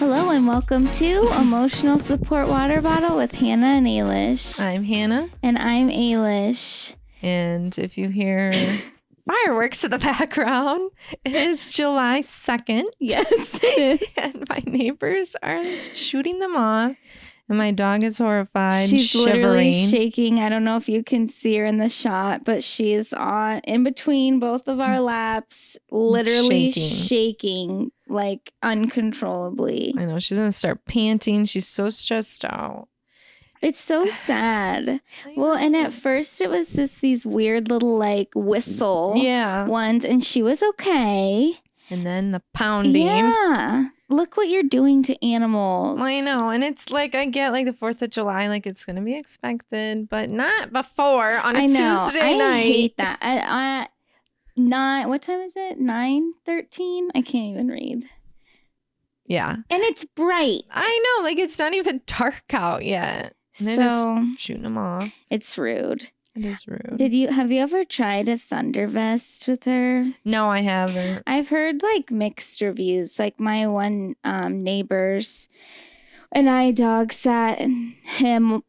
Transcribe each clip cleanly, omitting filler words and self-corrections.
Hello and welcome to Emotional Support Water Bottle with Hannah and Ailish. I'm Hannah. And I'm Ailish. And if you hear fireworks in the background, it is July 2nd. Yes, it is. And my neighbors are shooting them off. And my dog is horrified. She's shivering. Literally shaking. I don't know if you can see her in the shot, but she is on in between both of our laps, literally shaking like uncontrollably. I know. She's going to start panting. She's so stressed out. It's so sad. Well, and at first it was just these weird little like whistle ones, and she was okay. And then the pounding. Yeah. Look what you're doing to animals. I know. And it's like, I get like the 4th of July, like it's going to be expected, but not before on a Tuesday night. I hate that. What time is it? 9:13? I can't even read. Yeah. And it's bright. I know. Like it's not even dark out yet. And they're just shooting them off. It's rude. It is rude. Have you ever tried a thunder vest with her? No, I haven't. I've heard like mixed reviews. Like my one neighbors and I dog sat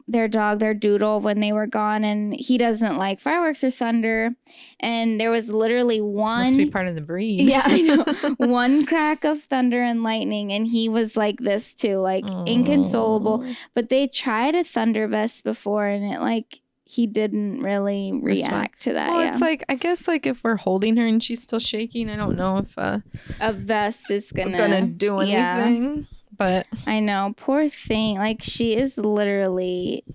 their doodle when they were gone, and he doesn't like fireworks or thunder. And there was literally one. Must be part of the breed. Yeah, I know. One crack of thunder and lightning, and he was like this too, like inconsolable. But they tried a thunder vest before, and it like. He didn't really react to that. Well, it's like, I guess like if we're holding her and she's still shaking, I don't know if a vest is gonna do anything. Yeah. But I know, poor thing. Like she is literally,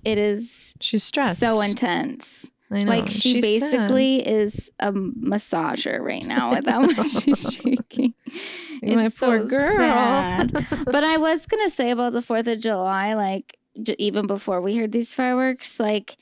she's stressed. So intense. I know. Like she basically is a massager right now with how much she's shaking. My poor girl. Sad. But I was gonna say about the 4th of July, like even before we heard these fireworks, like.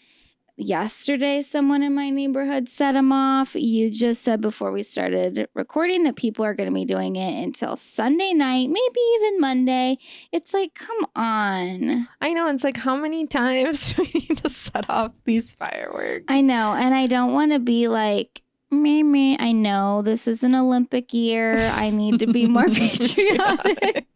Yesterday, someone in my neighborhood set them off. You just said before we started recording that people are going to be doing it until Sunday night, maybe even Monday. It's like, come on. I know. It's like, how many times do we need to set off these fireworks? I know. And I don't want to be like, meh. I know this is an Olympic year. I need to be more patriotic.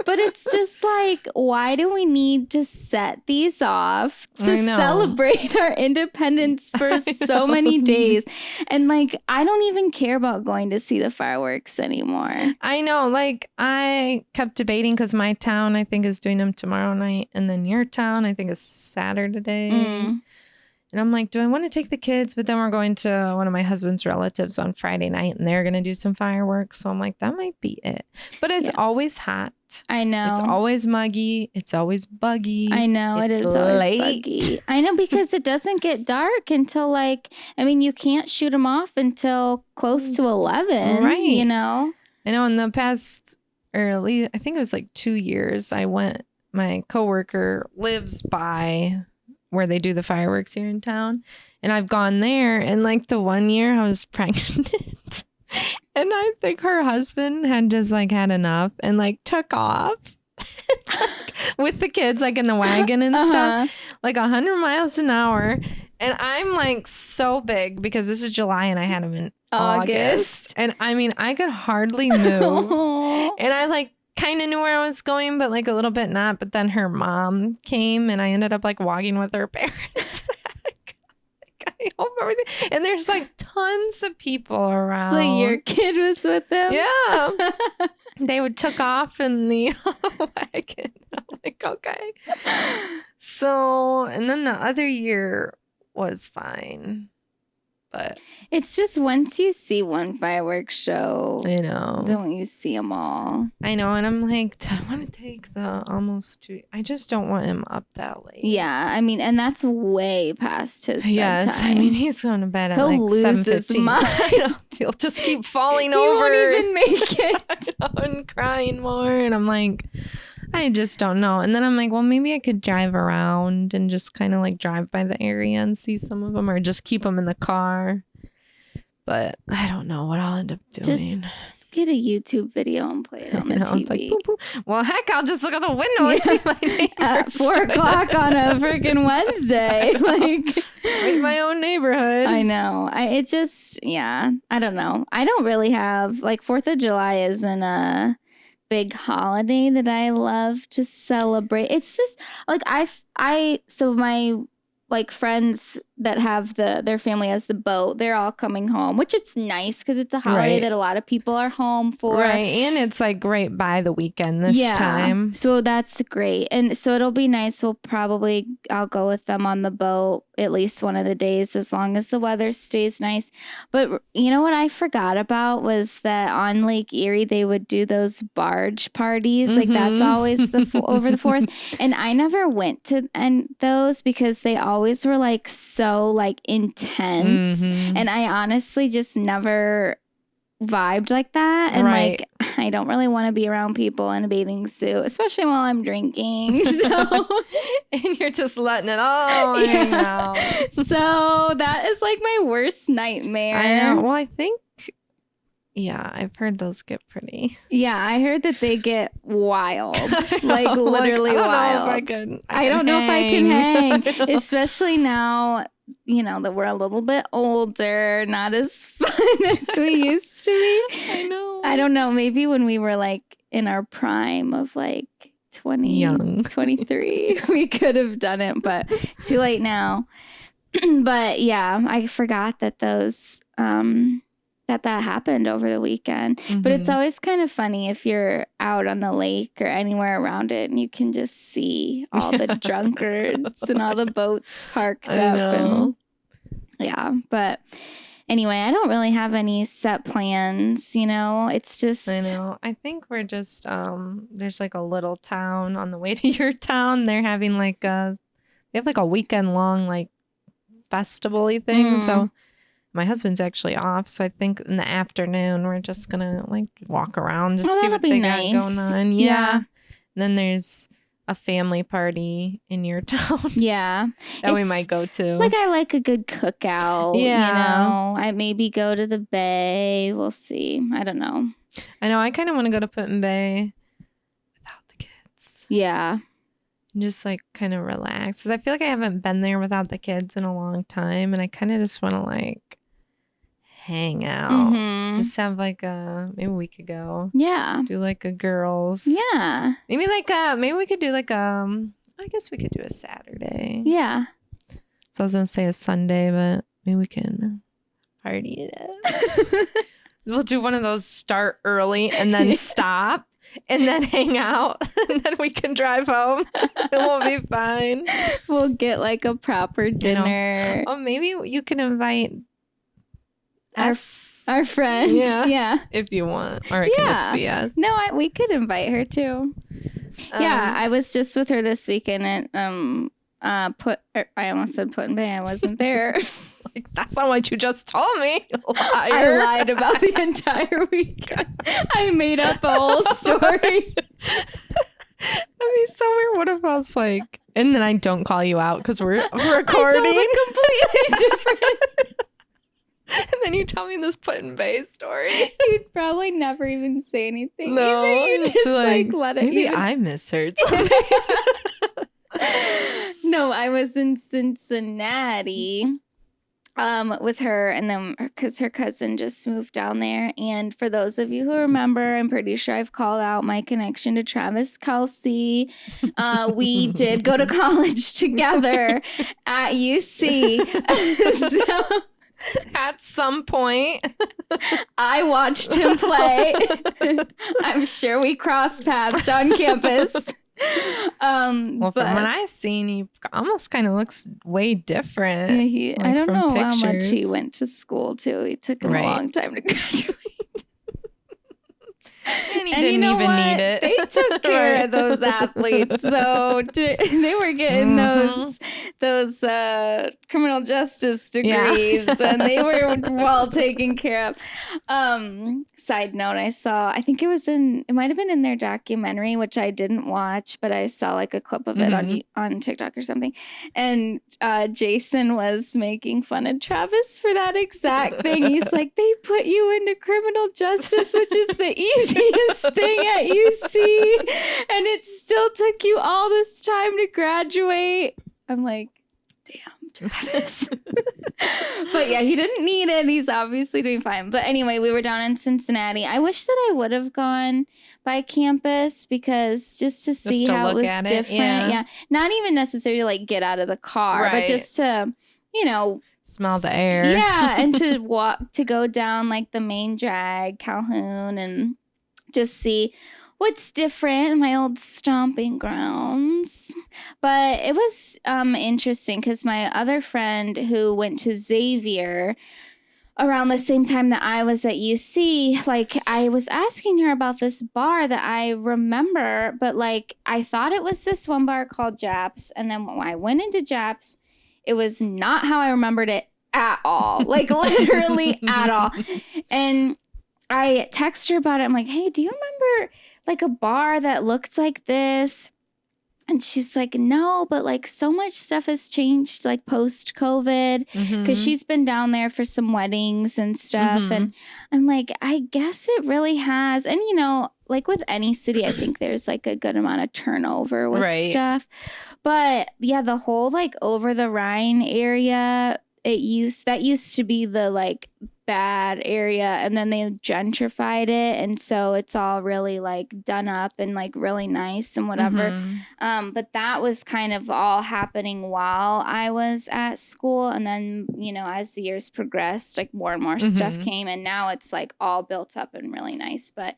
But it's just like, why do we need to set these off to celebrate our independence for so many days? And like, I don't even care about going to see the fireworks anymore. I know. Like, I kept debating because my town, I think, is doing them tomorrow night. And then your town, I think, is Saturday. And I'm like, do I want to take the kids? But then we're going to one of my husband's relatives on Friday night, and they're going to do some fireworks. So I'm like, that might be it. But it's always hot. I know. It's always muggy. It's always buggy. I know. It is always buggy. I know, because it doesn't get dark until you can't shoot them off until close to 11. Right. You know? I know in the past, or at least, I think it was like 2 years, my coworker lives by where they do the fireworks here in town, and I've gone there, and like the one year I was pregnant and I think her husband had just like had enough and like took off with the kids like in the wagon and stuff, like 100 miles an hour, and I'm like so big because this is July and I had him in August, and I mean I could hardly move and I like kind of knew where I was going, but like a little bit not. But then her mom came and I ended up like walking with her parents back. I hope everything. And there's like tons of people around. So your kid was with them? Yeah. They took off in the wagon. I'm like, okay. So, and then the other year was fine. But it's just once you see one fireworks show, I know, don't you see them all? I know, and I'm like, I want to take the almost 2. I just don't want him up that late. Yeah, I mean, and that's way past his bedtime. Yes, I mean, he's going to bed at He'll like lose his mind. He'll just keep falling he over. He won't even make it. And crying more, and I'm like, I just don't know. And then I'm like, well, maybe I could drive around and just kind of like drive by the area and see some of them, or just keep them in the car. But I don't know what I'll end up doing. Just get a YouTube video and play it on the TV. It's like, boop, boop. Well, heck, I'll just look out the window and see my neighbors. At 4 o'clock on a freaking Wednesday. Like my own neighborhood. I know. I don't know. I don't really have, like, 4th of July isn't a big holiday that I love to celebrate. It's just like so my like friends that have their family has the boat, they're all coming home, which it's nice because it's a holiday that a lot of people are home for. Right. And it's like right by the weekend this time. So that's great. And so it'll be nice. I'll go with them on the boat at least one of the days as long as the weather stays nice. But you know what I forgot about was that on Lake Erie, they would do those barge parties. Like that's always over the 4th. And I never went to those because they always were like so like intense. And I honestly just never vibed like that. And like I don't really want to be around people in a bathing suit, especially while I'm drinking. So and you're just letting it all hang out. So that is like my worst nightmare. I know. Well, I think I've heard those get pretty. Yeah, I heard that they get wild. Like literally wild. I don't know if I can hang. Especially now, you know, that we're a little bit older, not as fun as we used to be. I know. I don't know. Maybe when we were like in our prime of like 23, we could have done it, but too late now. But yeah, I forgot that those, that happened over the weekend. But it's always kind of funny if you're out on the lake or anywhere around it and you can just see all the drunkards and all the boats parked up. And, but anyway, I don't really have any set plans, you know. It's just I know. I think we're just there's like a little town on the way to your town. They're having like they have like a weekend long like festival-y thing. So my husband's actually off, so I think in the afternoon we're just gonna like walk around, just see what they got going on. Yeah. And then there's a family party in your town. Yeah. that we might go to. Like I like a good cookout. Yeah. You know, I maybe go to the bay. We'll see. I don't know. I know. I kind of want to go to Put-in-Bay without the kids. Yeah. Just like kind of relax, because I feel like I haven't been there without the kids in a long time, and I kind of just want to like hang out. Just have like maybe we could go do like a girls maybe like maybe we could do like I guess we could do a Saturday. So I was gonna say a Sunday, but maybe we can party it up. We'll do one of those start early and then stop and then hang out and then we can drive home and we'll be fine. We'll get like a proper dinner. Oh, maybe you can invite our friend. Yeah. If you want. Or it can just be us. No, we could invite her too. I was just with her this weekend and I almost said Put-in-Bay. I wasn't there. Like, that's not what you just told me. Liar. I lied about the entire weekend. I made up a whole story. That'd be so weird. What if I was like, and then I don't call you out because we're recording? I told a completely different. And then you tell me this Put-in-Bay story. You'd probably never even say anything. No, either. You just like let it. Maybe I misheard something. No, I was in Cincinnati with her, and then because her cousin just moved down there. And for those of you who remember, I'm pretty sure I've called out my connection to Travis Kelce. We did go to college together at UC. So, at some point, I watched him play. I'm sure we crossed paths on campus. From what I've seen, he almost kind of looks way different. Yeah, I don't know how much he went to school too. He took him a long time to graduate. And he didn't even need it. They took care of those athletes, so they were getting those criminal justice degrees, and they were well taken care of. Side note, I think it might have been in their documentary, which I didn't watch, but I saw like a clip of it on TikTok or something. And Jason was making fun of Travis for that exact thing. He's like, they put you into criminal justice, which is the easiest thing at UC, and it still took you all this time to graduate. I'm like, damn, Travis. But yeah, he didn't need it. He's obviously doing fine. But anyway, we were down in Cincinnati. I wish that I would have gone by campus because just to see to how it look was at it, different. yeah. Not even necessarily like get out of the car, but Right. just to, Smell the air. Yeah, and to go down like the main drag, Calhoun, and just see what's different in my old stomping grounds. But it was interesting because my other friend who went to Xavier around the same time that I was at UC, like I was asking her about this bar that I remember, but like I thought it was this one bar called Japs. And then when I went into Japs, it was not how I remembered it at all. Like literally at all. And I text her about it. I'm like, hey, do you remember like a bar that looked like this? And she's like, no, but like so much stuff has changed like post COVID because she's been down there for some weddings and stuff. And I'm like, I guess it really has. And, like with any city, I think there's like a good amount of turnover with stuff. But yeah, the whole like over the Rhine area, that used to be the like bad area, and then they gentrified it, and so it's all really like done up and like really nice and whatever. But that was kind of all happening while I was at school, and then as the years progressed, like more and more stuff came, and now it's like all built up and really nice. But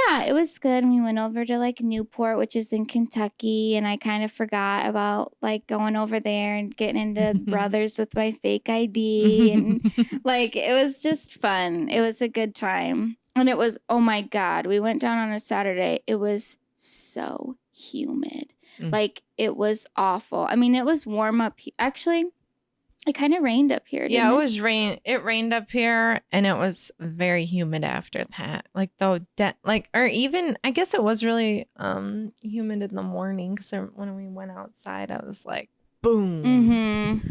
yeah, it was good. We went over to like Newport, which is in Kentucky, and I kind of forgot about like going over there and getting into brothers with my fake ID, and like it was just fun. It was a good time. And it was, oh my God, we went down on a Saturday. It was so humid. Like it was awful. I mean, it was warm up. Actually, it kind of rained up here. Yeah, it was rain. It rained up here, and it was very humid after that. Like or even I guess it was really humid in the morning. Because when we went outside, I was like, boom.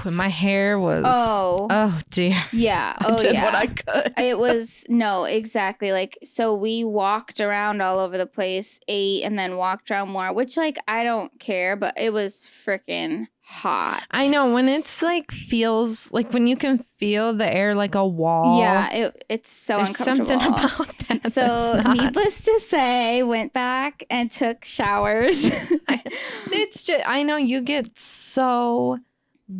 And my hair was oh dear. Yeah. I did what I could. It was exactly. Like so we walked around all over the place, ate, and then walked around more, which like I don't care, but it was freaking hot. I know when it's like feels like when you can feel the air like a wall. Yeah, it's so there's uncomfortable. Something about that. So needless to say, went back and took showers. It's just I know you get so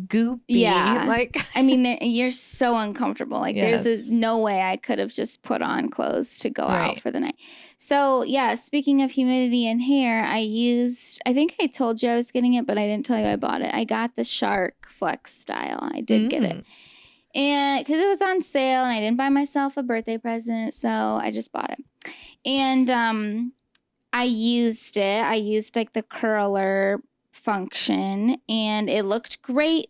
goopy. Yeah. Like I mean, you're so uncomfortable. Like there's no way I could have just put on clothes to go out for the night. So yeah, speaking of humidity and hair, I think I told you I was getting it, but I didn't tell you I bought it. I got the Shark Flex style. I did get it. And because it was on sale and I didn't buy myself a birthday present, so I just bought it. And I used it. I used like the curler function, and it looked great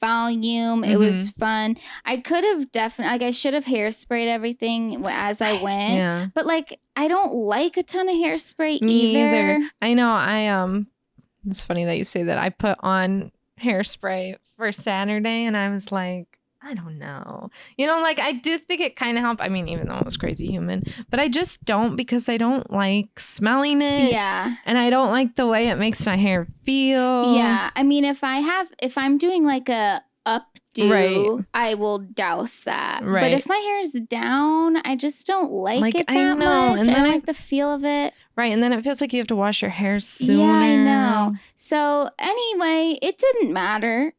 volume. It was fun. I could have definitely I should have hairsprayed everything as I went, but like I don't like a ton of hairspray either. I know. It's funny that you say that. I put on hairspray for Saturday, and I was like, I don't know. Like I do think it kind of helped. I mean, even though it was crazy humid, but I just don't because I don't like smelling it. Yeah. And I don't like the way it makes my hair feel. Yeah. I mean, if I'm doing like a updo, I will douse that. Right. But if my hair is down, I just don't like it that much. And I don't like the feel of it. Right. And then it feels like you have to wash your hair sooner. Yeah, I know. So anyway, it didn't matter.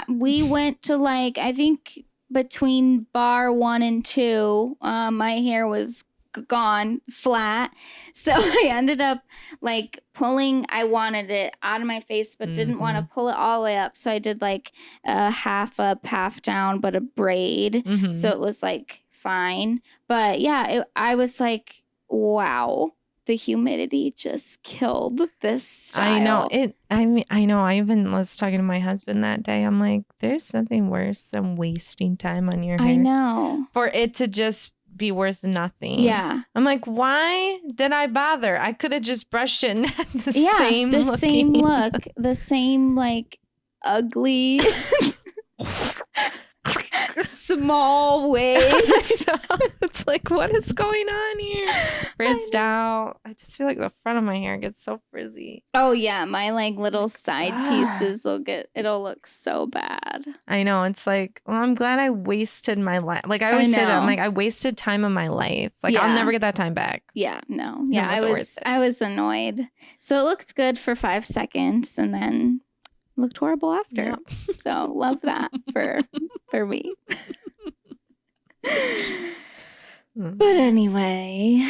We went to like, I think between bar 1 and 2, my hair was gone flat. So I ended up like I wanted it out of my face, but didn't want to pull it all the way up. So I did like a half up, half down, but a braid. So it was like fine. But yeah, I was like, wow. The humidity just killed this style. I know it. I mean, I know. I even was talking to my husband that day. I'm like, there's nothing worse than wasting time on your hair. I know. For it to just be worth nothing. Yeah. I'm like, why did I bother? I could have just brushed it and had the same look. The same like ugly small wave. It's was like, what is going on here? Frizzed out. I just feel like the front of my hair gets so frizzy. Oh yeah, my like little side ah. pieces it'll look so bad. I know. It's like, well, I'm glad I wasted my life. Like I always say that. I'm like, I wasted time of my life. Like I'll never get that time back. Yeah, no. Yeah, I was annoyed. So it looked good for 5 seconds and then looked horrible after. Yep. So love that for me. But anyway,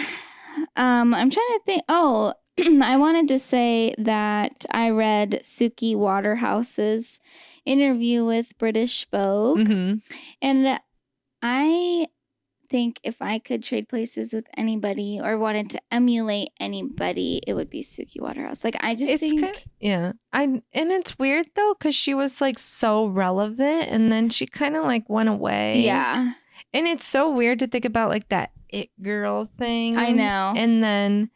I'm trying to think. Oh, I wanted to say that I read Suki Waterhouse's interview with British Vogue. Mm-hmm. And I think if I could trade places with anybody or wanted to emulate anybody, it would be Suki Waterhouse. Like I just think and it's weird though because she was like so relevant and then she kind of like went away. Yeah. And it's so weird to think about like that it girl thing. I know. And then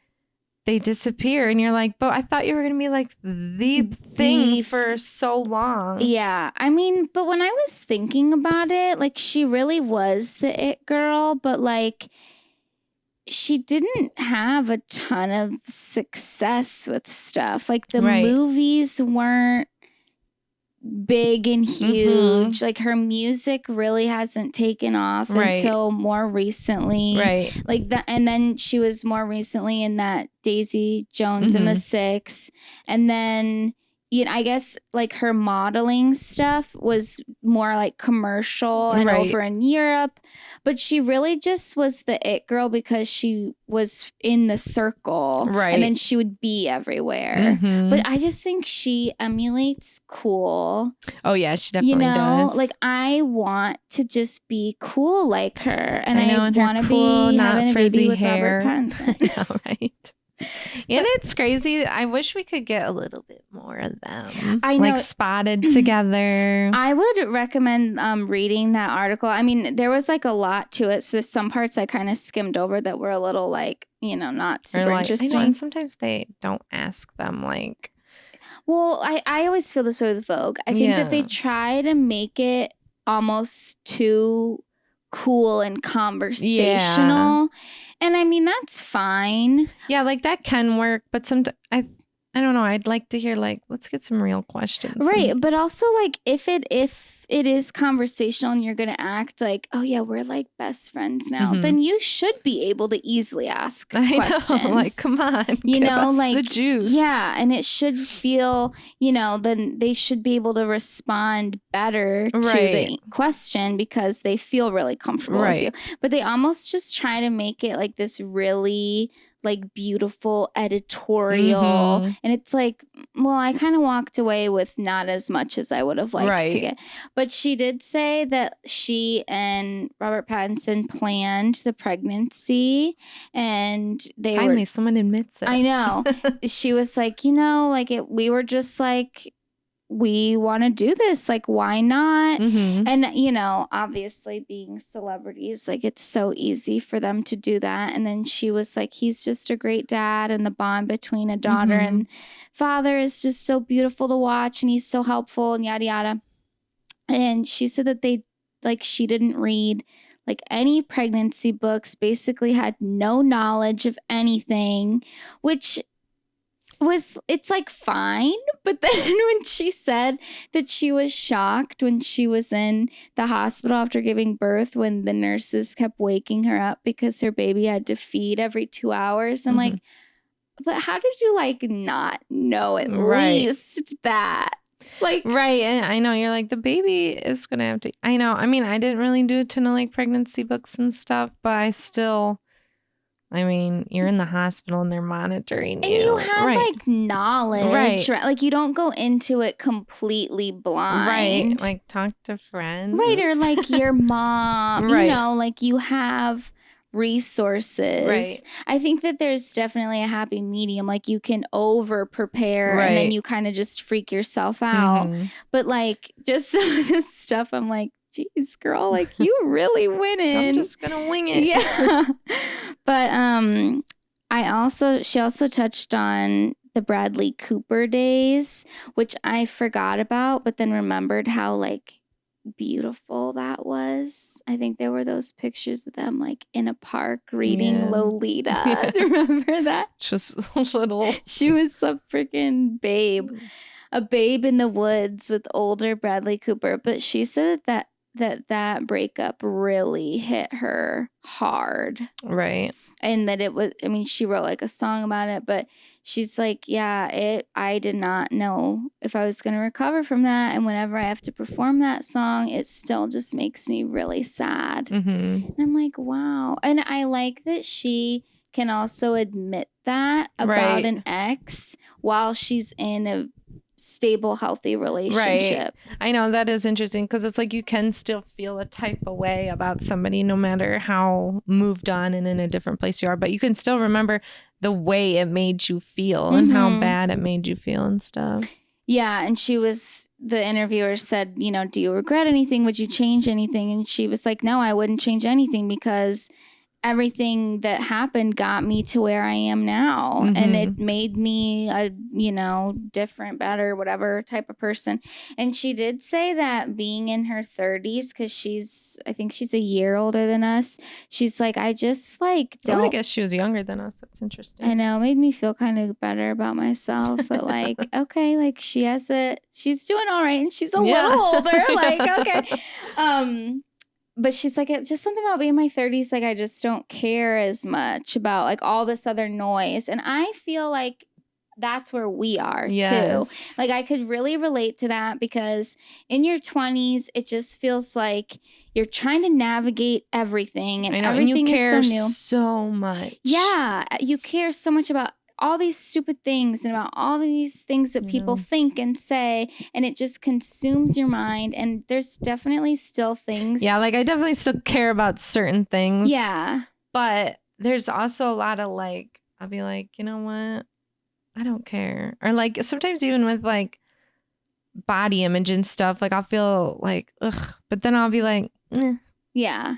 they disappear and you're like, but I thought you were going to be like the thing for so long. Yeah. I mean, but when I was thinking about it, like she really was the it girl, but like she didn't have a ton of success with stuff. Like the movies weren't big and huge. Mm-hmm. Like her music really hasn't taken off until more recently. Right. Like that, and then she was more recently in that Daisy Jones and the Six. And then I guess like her modeling stuff was more like commercial and over in Europe, but she really just was the it girl because she was in the circle, and then she would be everywhere. Mm-hmm. But I just think she emulates cool. Oh yeah, she definitely does. Like I want to just be cool like her, and I want to be having a baby with Robert Pattinson. I know, right? And it's crazy. I wish we could get a little bit more of them. I know. Like spotted together. I would recommend reading that article. I mean, there was like a lot to it. So there's some parts I kind of skimmed over that were a little like, not super interesting. I know, and sometimes they don't ask them like. Well, I always feel this way with Vogue. I think that they try to make it almost too cool and conversational. Yeah. And I mean, that's fine. Yeah, like that can work. But sometimes I don't know. I'd like to hear like, let's get some real questions. Right. But also like if it is conversational and you're going to act like, oh yeah, we're like best friends now, then you should be able to easily ask questions. I know, like, come on, give us like the juice. Yeah. And it should feel, then they should be able to respond better to the question because they feel really comfortable with you. But they almost just try to make it like this really like beautiful editorial. And it's like, well, I kind of walked away with not as much as I would have liked to get. But she did say that she and Robert Pattinson planned the pregnancy and finally someone admits it. I know. She was like, we were just like, we want to do this. Like, why not? And, obviously being celebrities, like it's so easy for them to do that. And then she was like, he's just a great dad. And the bond between a daughter and father is just so beautiful to watch. And he's so helpful and yada, yada. And she said that she didn't read like any pregnancy books, basically had no knowledge of anything, which it's like fine. But then when she said that she was shocked when she was in the hospital after giving birth, when the nurses kept waking her up because her baby had to feed every 2 hours. I'm like, but how did you like not know at least that? Like, and I know you're like, the baby is gonna have to. I know. I mean, I didn't really do a ton of like pregnancy books and stuff, but I still. I mean, you're in the hospital and they're monitoring you. And you have like knowledge, right? Like you don't go into it completely blind. Right. Like talk to friends. Right. Or like your mom, like you have resources. Right. I think that there's definitely a happy medium. Like you can over prepare and then you kind of just freak yourself out. But like just some of this stuff, I'm like, geez, girl, like you really went in. I'm just gonna wing it. Yeah. But she also touched on the Bradley Cooper days, which I forgot about, but then remembered how like beautiful that was. I think there were those pictures of them like in a park reading Lolita. Yeah. Remember that? Just a little. She was a freaking babe. A babe in the woods with older Bradley Cooper. But she said that breakup really hit her hard. Right. And that it was, I mean, she wrote like a song about it, but she's like, yeah, I did not know if I was going to recover from that. And whenever I have to perform that song, it still just makes me really sad. Mm-hmm. And I'm like, wow. And I like that she can also admit that about an ex while she's in a stable, healthy relationship. Right. I know that is interesting because it's like you can still feel a type of way about somebody no matter how moved on and in a different place you are, but you can still remember the way it made you feel and how bad it made you feel and stuff. Yeah. And the interviewer said, you know, do you regret anything? Would you change anything? And she was like, no, I wouldn't change anything because everything that happened got me to where I am now. Mm-hmm. And it made me a, you know, different, better, whatever type of person. And she did say that being in her 30s, because I think she's a year older than us. She's like, I just like don't. I guess she was younger than us. That's interesting. I know. It made me feel kind of better about myself. But like, okay, like she's doing all right. And she's a little older. Like, okay. But she's like, it's just something about being in my 30s. Like, I just don't care as much about like all this other noise. And I feel like that's where we are too. Like, I could really relate to that because in your 20s, it just feels like you're trying to navigate everything and everything and you care is so new. So much. Yeah. You care so much about all these stupid things and about all these things that people think and say, and it just consumes your mind. And there's definitely still things. Yeah, like I definitely still care about certain things. Yeah. But there's also a lot of like, I'll be like, you know what? I don't care. Or like sometimes even with like body image and stuff, like I'll feel like, ugh. But then I'll be like, eh. Yeah.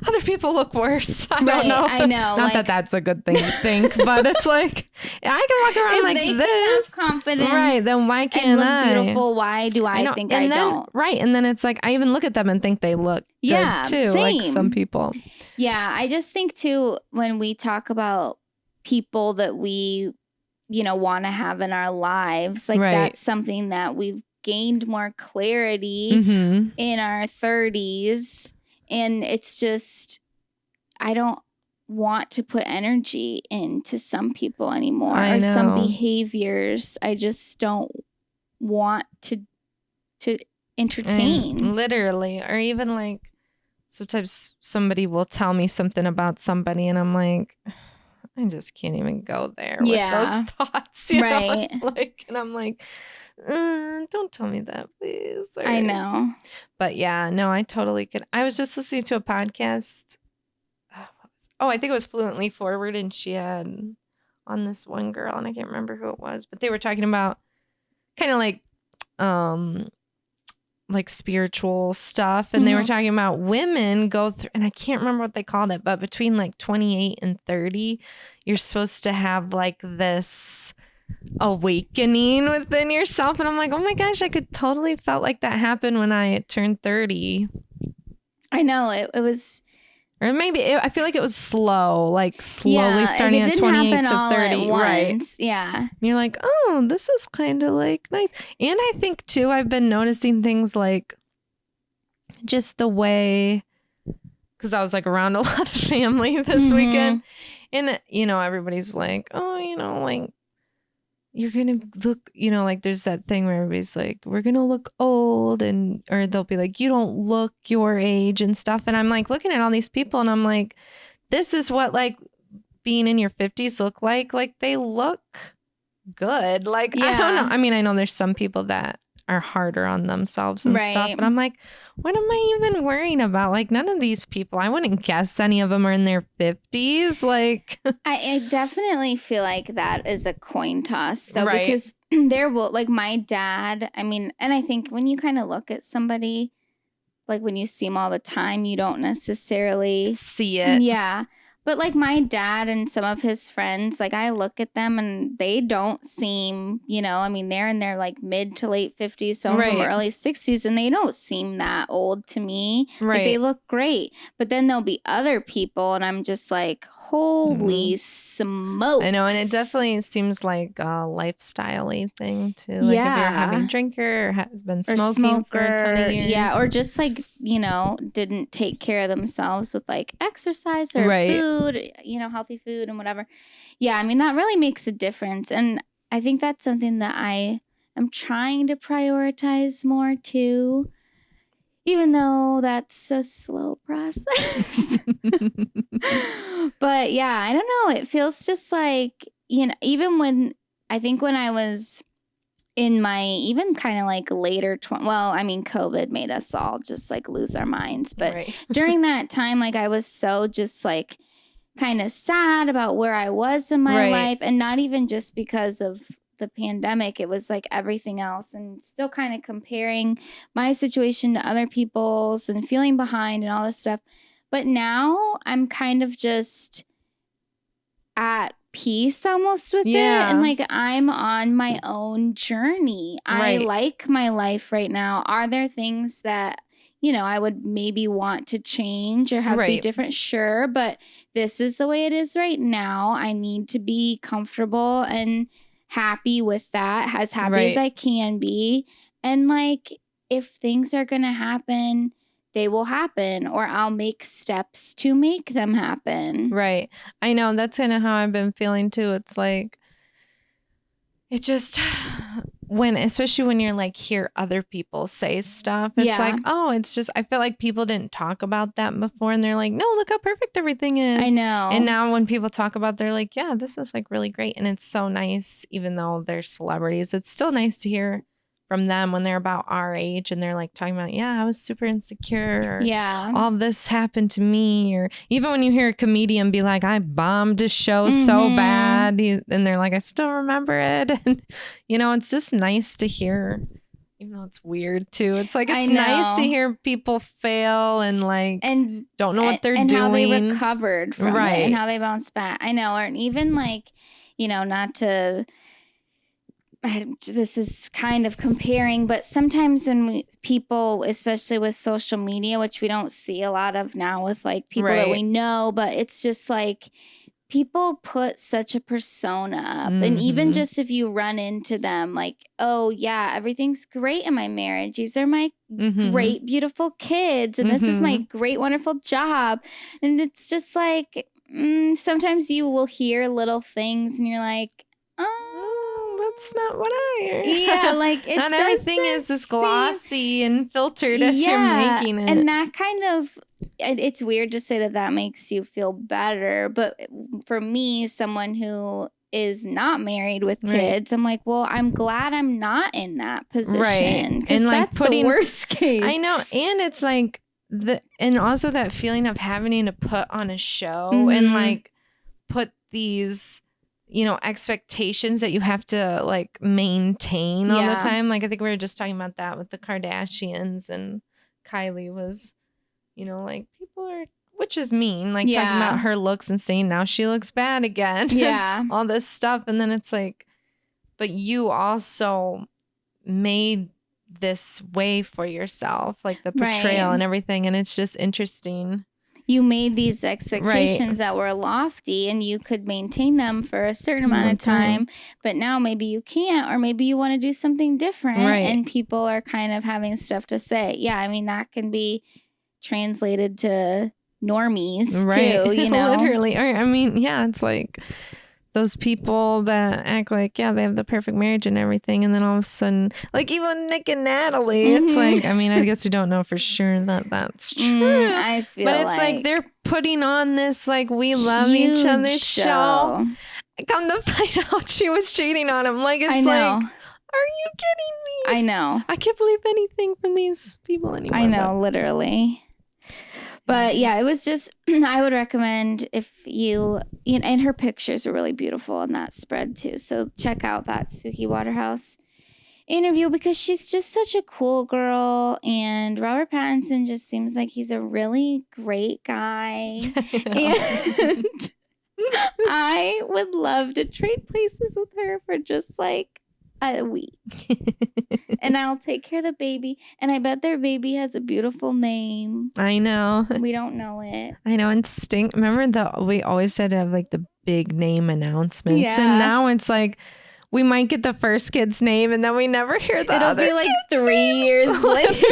Other people look worse. I don't know. I know. Not like, that that's a good thing to think, but it's like, I can walk around like they this. Have confidence. Right. Then why can't I? Look beautiful. Why do I think I don't? Right. And then it's like, I even look at them and think they look good too. Same. Like some people. Yeah. I just think too, when we talk about people that we, you know, want to have in our lives, like that's something that we've gained more clarity in our 30s. And it's just, I don't want to put energy into some people anymore or some behaviors. I just don't want to entertain. Literally. Or even like sometimes somebody will tell me something about somebody and I'm like, I just can't even go there with those thoughts. You know? Like, and I'm like, don't tell me that, please. Or, I know. But yeah, no, I totally could. I was just listening to a podcast. I think it was Fluently Forward, and she had on this one girl, and I can't remember who it was, but they were talking about kind of like spiritual stuff, and they were talking about women go through, and I can't remember what they called it, but between like 28 and 30, you're supposed to have like this awakening within yourself. And I'm like, oh my gosh, I could totally felt like that happened when I turned 30. I know it was, or maybe I feel like it was slow, like slowly starting at 28 to 30, right? Yeah. And you're like, oh, this is kind of like nice. And I think too, I've been noticing things like just the way, because I was like around a lot of family this weekend, and you know, everybody's like, oh, you know, like, you're gonna look, you know, like there's that thing where everybody's like, we're gonna look old, and or they'll be like, you don't look your age and stuff. And I'm like looking at all these people and I'm like, this is what like being in your 50s look like they look good. Like, I don't know. I mean, I know there's some people that are harder on themselves and stuff, but I'm like, what am I even worrying about? Like, none of these people, I wouldn't guess any of them are in their 50s. Like, I definitely feel like that is a coin toss though, because there will, like my dad, I mean, and I think when you kind of look at somebody, like when you see them all the time, you don't necessarily see it. Yeah. But like my dad and some of his friends, like I look at them and they don't seem, you know, I mean, they're in their like mid to late 50s, some of them early 60s, and they don't seem that old to me. Like they look great. But then there'll be other people and I'm just like, holy smokes. I know. And it definitely seems like a lifestyle-y thing too. Like if you're a heavy drinker or has been smoking for a ton of years. Yeah. Or just like, you know, didn't take care of themselves with like exercise or food, you know, healthy food and whatever. Yeah, I mean, that really makes a difference. And I think that's something that I am trying to prioritize more too, even though that's a slow process. But yeah, I don't know. It feels just like, you know, even when I was in my even kind of like later well, I mean, COVID made us all just like lose our minds. But during that time, like I was so just like kind of sad about where I was in my life, and not even just because of the pandemic. It was like everything else, and still kind of comparing my situation to other people's and feeling behind and all this stuff. But now I'm kind of just at peace almost with it, and like I'm on my own journey. I like my life right now. Are there things that, you know, I would maybe want to change or have be different? Sure, but this is the way it is right now. I need to be comfortable and happy with that, as happy as I can be. And like if things are gonna happen, they will happen, or I'll make steps to make them happen. Right. I know. That's kind of how I've been feeling too. It's like, it just, especially when you're like, hear other people say stuff, it's like, oh, it's just, I feel like people didn't talk about that before. And they're like, no, look how perfect everything is. I know. And now when people talk about, they're like, yeah, this is like really great. And it's so nice, even though they're celebrities, it's still nice to hear from them when they're about our age and they're like talking about, yeah, I was super insecure. Or, all this happened to me. Or even when you hear a comedian be like, I bombed a show so bad. And they're like, I still remember it. And, you know, it's just nice to hear, even though it's weird too. It's like, it's nice to hear people fail and like, and don't know what they're doing. And how they recovered from it and how they bounced back. I know. Or even like, you know, not to... this is kind of comparing, but sometimes when people, especially with social media, which we don't see a lot of now with like people that we know, but it's just like people put such a persona up. And even just if you run into them like, oh yeah, everything's great in my marriage, these are my great beautiful kids, and this is my great wonderful job, and it's just like sometimes you will hear little things and you're like, that's not what I heard. Yeah, like it not everything is as glossy and filtered as you're making it. And that kind of, it's weird to say that makes you feel better, but for me, someone who is not married with kids, I'm like, well, I'm glad I'm not in that position, because like that's the worst case. I know, and it's like and also that feeling of having to put on a show and like put these, you know, expectations that you have to like maintain all the time. Like I think we were just talking about that with the Kardashians, and Kylie was, you know, like people are, which is mean, like talking about her looks and saying now she looks bad again. Yeah. All this stuff. And then it's like, but you also made this way for yourself, like the portrayal and everything. And it's just interesting. You made these expectations that were lofty, and you could maintain them for a certain amount of time, but now maybe you can't, or maybe you want to do something different, and people are kind of having stuff to say. Yeah, I mean, that can be translated to normies too, you know? Literally. Or, I mean, yeah, it's like those people that act like, they have the perfect marriage and everything, and then all of a sudden, like even Nick and Natalie, it's like, I mean, I guess we don't know for sure that that's true. I feel but it's like they're putting on this like we love each other show. Come to find out she was cheating on him. Like it's like, are you kidding me? I know. I can't believe anything from these people anymore. I know, literally. But yeah, it was just, I would recommend if you know, and her pictures are really beautiful on that spread too. So check out that Suki Waterhouse interview because she's just such a cool girl, and Robert Pattinson just seems like he's a really great guy. And I would love to trade places with her for just like a week. And I'll take care of the baby. And I bet their baby has a beautiful name. I know. We don't know it. I know. And remember we always said to have like the big name announcements. Yeah. And now it's like, we might get the first kid's name and then we never hear the other. It'll be like 3 years later.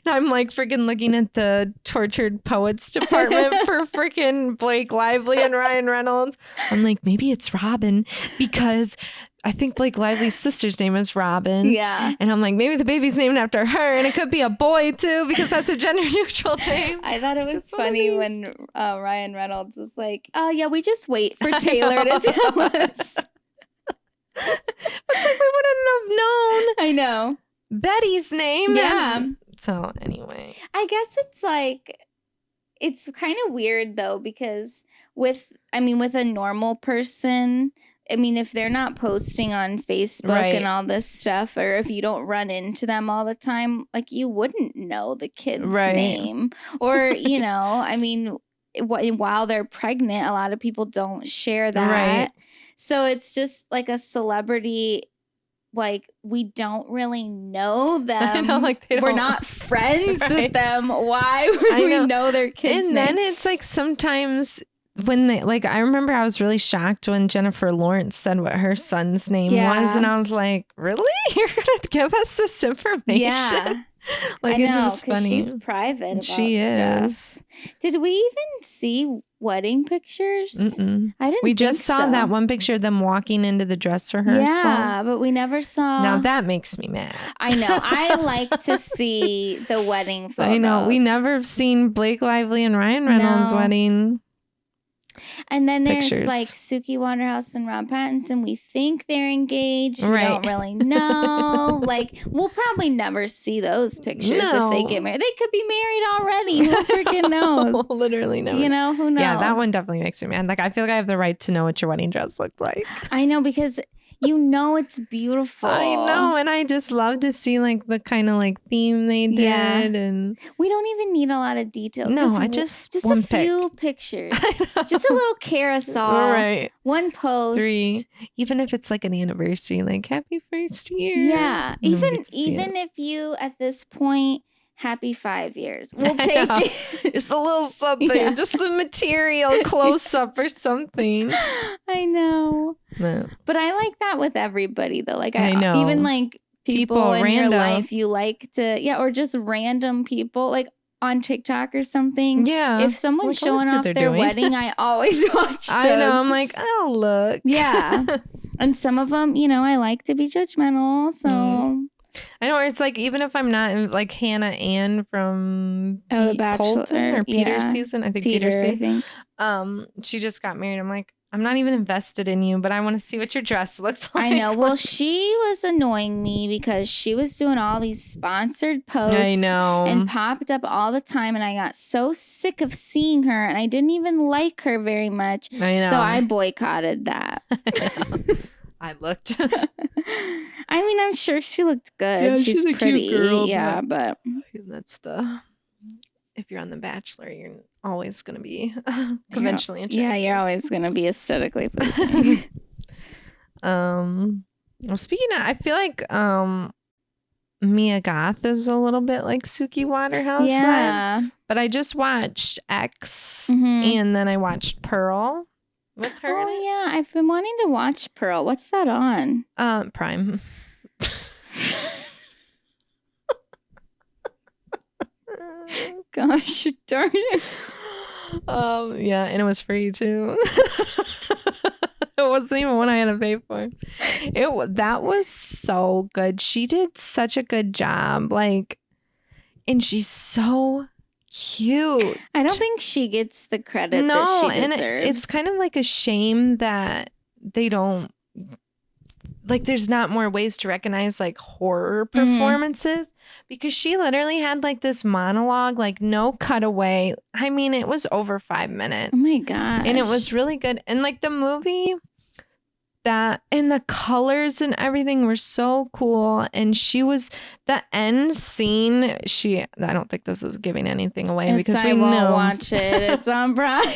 And I'm like freaking looking at the tortured poets department for freaking Blake Lively and Ryan Reynolds. I'm like, maybe it's Robin because I think Blake Lively's sister's name is Robin. Yeah. And I'm like, maybe the baby's named after her and it could be a boy too because that's a gender neutral name. I thought it was funny when Ryan Reynolds was like, oh yeah, we just wait for Taylor to tell us. It's like we wouldn't have known. I know. Betty's name. Yeah. So anyway. I guess it's like, it's kind of weird though, because with a normal person, I mean, if they're not posting on Facebook and all this stuff, or if you don't run into them all the time, like you wouldn't know the kid's name. Or, you know, I mean, while they're pregnant, a lot of people don't share that. Right. So it's just like a celebrity, like we don't really know them. I know, like we're not friends with them. Why would we know their kids' And name? then it's like sometimes when they, like, I remember I was really shocked when Jennifer Lawrence said what her son's name was. And I was like, really? You're going to give us this information? Yeah. Like, I it's know, just funny. she's private about She stuff. is. Did we even see wedding pictures? Mm-mm. I didn't We think just saw so. that one picture of them walking into the dress rehearsal. Yeah, but we never saw. Now that makes me mad. I know. I like to see the wedding photos. I know. We never have seen Blake Lively and Ryan Reynolds' No. wedding. And then there's pictures. like Suki Waterhouse and Rob Pattinson. We think they're engaged. We Right. don't really know. Like, we'll probably never see those pictures if they get married. They could be married already. Who freaking knows? Literally no. You know, who knows? Yeah, that one definitely makes me mad. Like, I feel like I have the right to know what your wedding dress looked like. I know, because you know it's beautiful. I know, and I just love to see like the kind of like theme they did, and we don't even need a lot of detail. No, just one a few pictures, just a little carousel, right? One post, 3, even if it's like an anniversary, like happy first year. Yeah, And then we even get to see it. if you at this point. Happy 5 years. We'll take it. Just a little something, Yeah. just some material close up or something. I know. No. But I like that with everybody though. Like I know. even like people in random. your life you like to, or just random people like on TikTok or something. Yeah. If someone's Like, I wanna showing see what off they're their doing. wedding, I always watch those. I know. I'm like, oh, look. Yeah. And some of them, you know, I like to be judgmental. So I know. It's like, even if I'm not like Hannah Ann from The Bachelor, Colton or Peter's yeah. season. I think Peter, Peter's I season. think. She just got married. I'm like, I'm not even invested in you, but I want to see what your dress looks like. I know. Well, she was annoying me because she was doing all these sponsored posts. I know. And popped up all the time. And I got so sick of seeing her. And I didn't even like her very much. I know. So I boycotted that. I looked. I mean, I'm sure she looked good. Yeah, she's she's a cute pretty. girl, Yeah, but That's if you're on The Bachelor, you're always going to be conventionally attractive. yeah, you're always going to be aesthetically pleasing. Well, speaking of, I feel like Mia Goth is a little bit like Suki Waterhouse. Yeah. But I just watched X Mhm. and then I watched Pearl with her in it. Oh, yeah. I've been wanting to watch Pearl. What's that on? Prime. Gosh darn it. Yeah, and it was free too. It wasn't even one I had to pay for. That was so good. She did such a good job. Like, and she's so cute. I don't think she gets the credit that she and deserves. it's kind of like a shame that they don't, like, there's not more ways to recognize like horror performances, because she literally had like this monologue, like no cutaway. I mean, it was over 5 minutes. Oh my gosh. And it was really good. And like the movie, that, and the colors and everything were so cool. And she was, the end scene, I don't think this is giving anything away because we won't watch it. It's on Prime.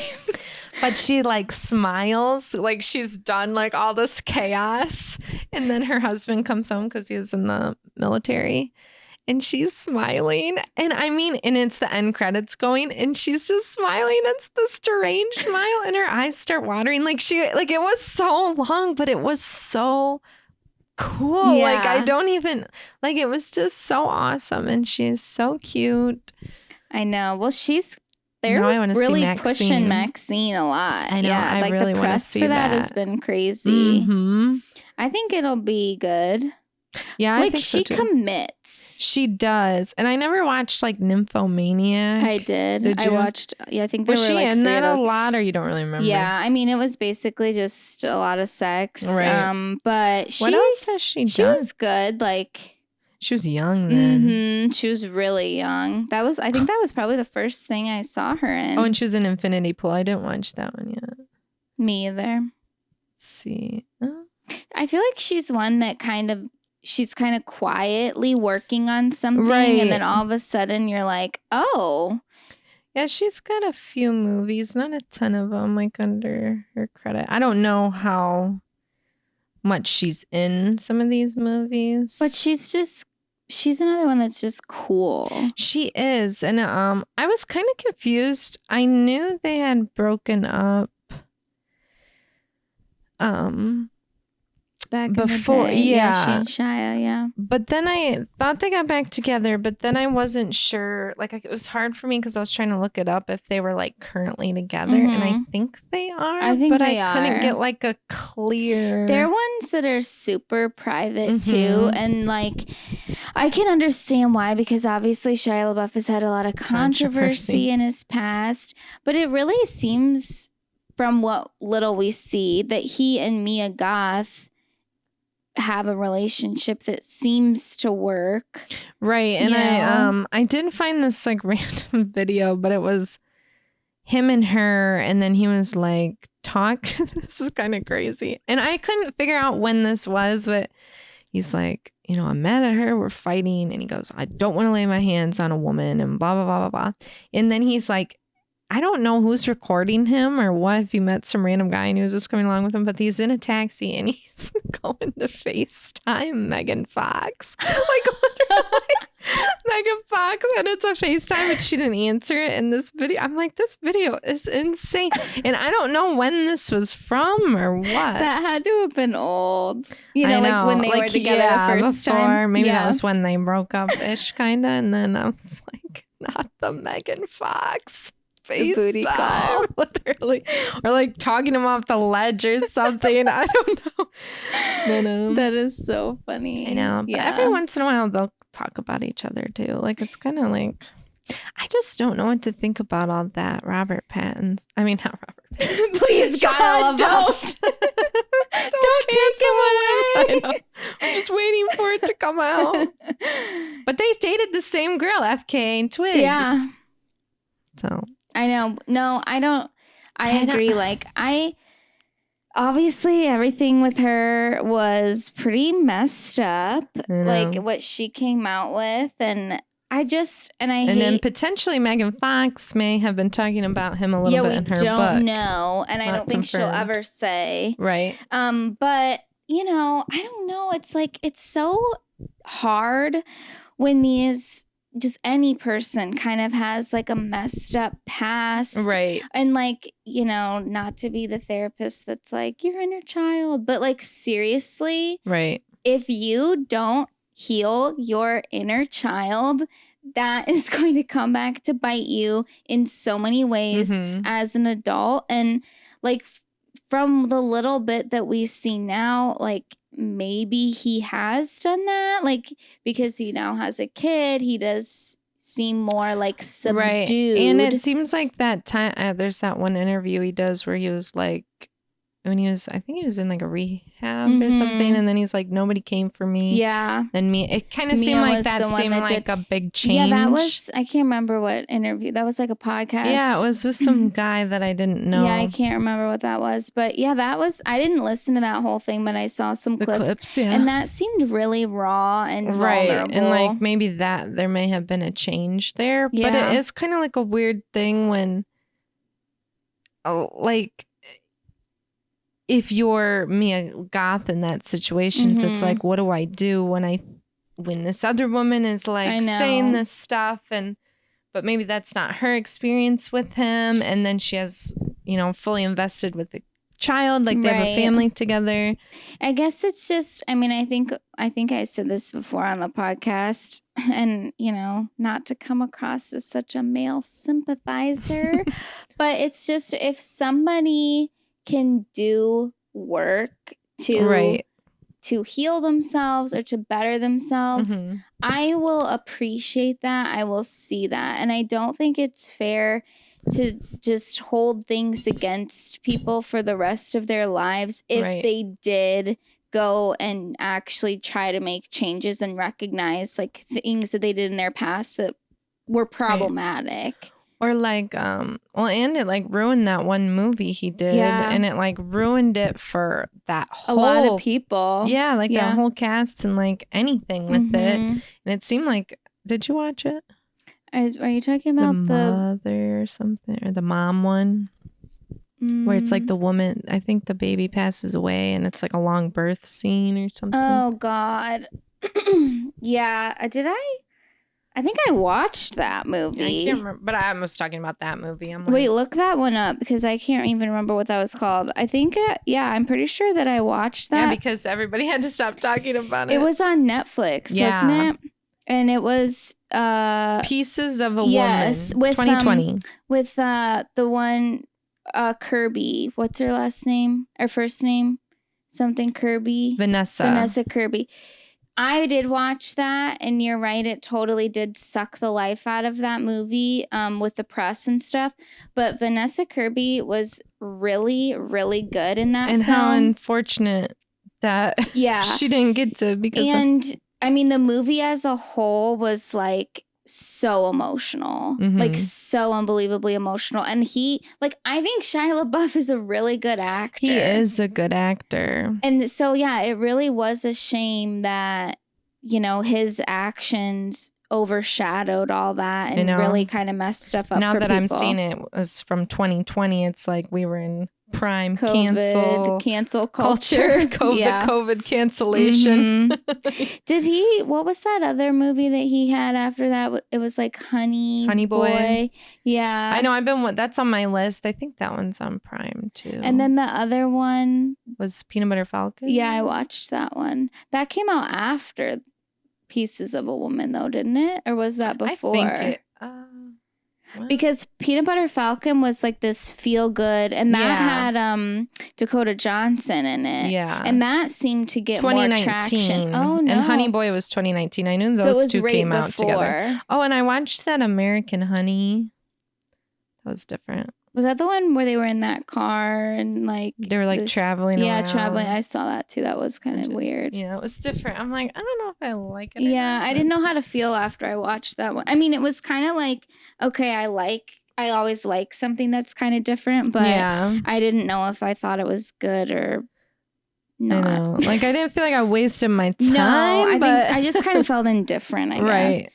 But she like smiles like she's done like all this chaos. And then her husband comes home because he was in the military. And she's smiling. And I mean, and it's the end credits going and she's just smiling. It's the strange smile and her eyes start watering. Like it was so long, but it was so cool. Yeah. Like I don't even, like it was just so awesome. And she's so cute. I know. Well, they're really pushing Maxine a lot. I know. Yeah, I like really the press see for that has been crazy. Mm-hmm. I think it'll be good. Yeah, like I think she so too. Commits. She does, and I never watched like Nymphomaniac. I did. I watched. Yeah, I think there was were she like in that a lot, or you don't really remember? Yeah, I mean it was basically just a lot of sex. Right. But what else has she done? She was good. Like she was young then. She was really young. I think that was probably the first thing I saw her in. Oh, and she was in Infinity Pool. I didn't watch that one yet. Me either. Let's see. Oh. I feel like she's one that she's kind of quietly working on something, right. And then all of a sudden you're like, oh. Yeah, she's got a few movies, not a ton of them, like under her credit. I don't know how much she's in some of these movies. But she's another one that's just cool. She is. And I was kind of confused. I knew they had broken up. Back before, in the day. yeah. She and Shia, yeah. But then I thought they got back together, but then I wasn't sure. Like it was hard for me because I was trying to look it up if they were like currently together, and I think they are. I think they are. Couldn't get like a clear. They're ones that are super private too, and like I can understand why because obviously Shia LaBeouf has had a lot of controversy in his past, but it really seems from what little we see that he and Mia Goth have a relationship that seems to work. Right. And I did find this like random video, but it was him and her, and then he was like this is kind of crazy. And I couldn't figure out when this was, but he's like, I'm mad at her, we're fighting, and he goes, I don't want to lay my hands on a woman, and blah blah blah blah blah. And then he's like, I don't know who's recording him or what, if he met some random guy and he was just coming along with him, but he's in a taxi and he's going to FaceTime Megan Fox. Like literally Megan Fox, and it's a FaceTime, but she didn't answer it in this video. I'm like, this video is insane. And I don't know when this was from or what. That had to have been old. Like when they were together the first time. Maybe that was when they broke up-ish kind of. And then I was like, not the Megan Fox. FaceTime, booty call, literally, or like talking him off the ledge or something. I don't know. But, that is so funny. I know, but every once in a while they'll talk about each other too. Like it's kind of like, I just don't know what to think about all that. Robert Pattinson. I mean, not Robert Pattinson. Please, God, don't. Don't take him away. I know. I'm just waiting for it to come out. But they dated the same girl, FKA and Twigs. Yeah. So. I know. No, I don't. I agree. Like, obviously everything with her was pretty messed up. Like what she came out with. And then potentially Megan Fox may have been talking about him a little bit in her book. Yeah, we don't know. And I don't think she'll ever say. Right. But, I don't know. It's like, it's so hard when just any person kind of has like a messed up past. Right. And like, not to be the therapist that's like, your inner child, but like seriously. Right. If you don't heal your inner child, that is going to come back to bite you in so many ways as an adult. And like from the little bit that we see now, like maybe he has done that, like because he now has a kid, he does seem more like subdued. Right. And it seems like that time there's that one interview he does where he was like, when he was, I think he was in like a rehab or something, and then he's like, nobody came for me. Yeah. Then me, it kind of seemed like that seemed like a big change. Yeah, that was, I can't remember what interview. That was like a podcast. Yeah, it was with some guy that I didn't know. Yeah, I can't remember what that was. But yeah, that was, I didn't listen to that whole thing, but I saw some clips. Yeah. And that seemed really raw and vulnerable. And like maybe that there may have been a change there. Yeah. But it is kind of like a weird thing when, like, if you're me, a goth in that situation, it's like, what do I do when this other woman is like saying this stuff, but maybe that's not her experience with him, and then she has, fully invested with the child, like they have a family together. I guess it's just, I mean, I think I said this before on the podcast, and not to come across as such a male sympathizer, but it's just, if somebody can do work to heal themselves or to better themselves, I will appreciate that. I will see that. And I don't think it's fair to just hold things against people for the rest of their lives if they did go and actually try to make changes and recognize like things that they did in their past that were problematic. Or like, and it like ruined that one movie he did, and it like ruined it for that whole, a lot of people. Yeah, like that whole cast and like anything with it. And it seemed like, did you watch it? Are you talking about the mother or something, or the mom one? Where it's like the woman, I think the baby passes away, and it's like a long birth scene or something. Oh God, yeah. I think I watched that movie. I can't remember, but I was talking about that movie. I'm Wait, look that one up, because I can't even remember what that was called. I think, I'm pretty sure that I watched that. Yeah, because everybody had to stop talking about it. It was on Netflix, wasn't it? And it was Pieces of a Woman, with 2020. With the one Kirby. What's her last name? Or first name? Something Kirby. Vanessa Kirby. I did watch that, and you're right, it totally did suck the life out of that movie with the press and stuff. But Vanessa Kirby was really, really good in that film. And how unfortunate that she didn't get to, because I mean, the movie as a whole was like so emotional, like so unbelievably emotional. And I think Shia LaBeouf is a really good actor. He is a good actor. And so, it really was a shame that, his actions overshadowed all that and really kind of messed stuff up. Now for that people. I'm seeing it was from 2020, it's like we were in prime cancel culture. COVID cancellation. What was that other movie that he had after that? It was like Honey Boy. Yeah. I know, that's on my list. I think that one's on Prime too. And then the other one was Peanut Butter Falcon. Yeah, I watched that one. That came out after Pieces of a Woman though, didn't it? Or was that before? I think because Peanut Butter Falcon was like this feel good, and that had Dakota Johnson in it. Yeah. And that seemed to get more traction. Oh no. And Honey Boy was 2019. I knew those two came out together. Oh, and I watched that American Honey. That was different. Was that the one where they were in that car and like they were like traveling around? Yeah, traveling. I saw that too. That was kind of weird. Yeah, it was different. I'm like, I don't know if I like it. Yeah, I didn't know how to feel after I watched that one. I mean, it was kind of like, okay, I always like something that's kind of different, but I didn't know if I thought it was good or not. I know. Like, I didn't feel like I wasted my time. No, think I just kind of felt indifferent, I guess. Right.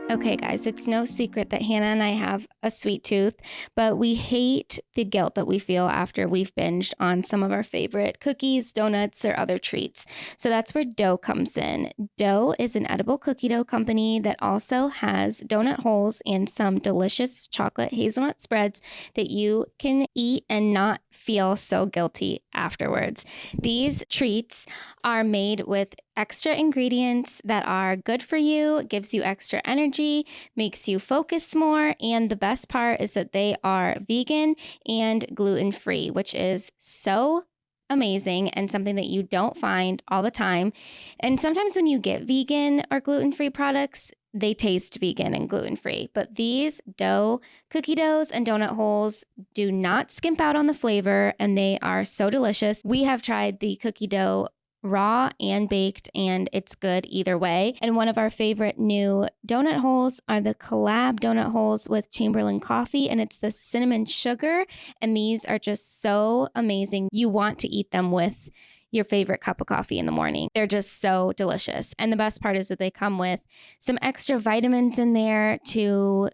Okay, guys, it's no secret that Hannah and I have a sweet tooth, but we hate the guilt that we feel after we've binged on some of our favorite cookies, donuts, or other treats. So that's where Dough comes in. Dough is an edible cookie dough company that also has donut holes and some delicious chocolate hazelnut spreads that you can eat and not feel so guilty afterwards. These treats are made with extra ingredients that are good for you, gives you extra energy, makes you focus more, and the best part is that they are vegan and gluten-free, which is so amazing and something that you don't find all the time. And sometimes when you get vegan or gluten-free products, they taste vegan and gluten-free. But these cookie doughs and donut holes do not skimp out on the flavor, and they are so delicious. We have tried the cookie dough raw and baked, and it's good either way. And one of our favorite new donut holes are the collab donut holes with Chamberlain coffee, and it's the cinnamon sugar. And these are just so amazing. You want to eat them with your favorite cup of coffee in the morning. They're just so delicious. And the best part is that they come with some extra vitamins in there to,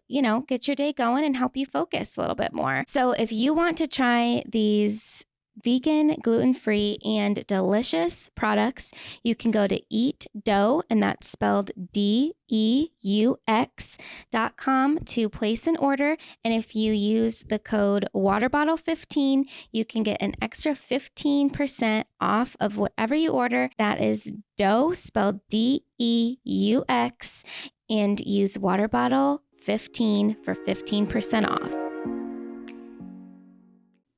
get your day going and help you focus a little bit more. So if you want to try these vegan, gluten-free, and delicious products, you can go to Eat Dough, and that's spelled DEUX.com to place an order. And if you use the code WaterBottle15, you can get an extra 15% off of whatever you order. That is dough, spelled DEUX, and use WaterBottle15 for 15% off.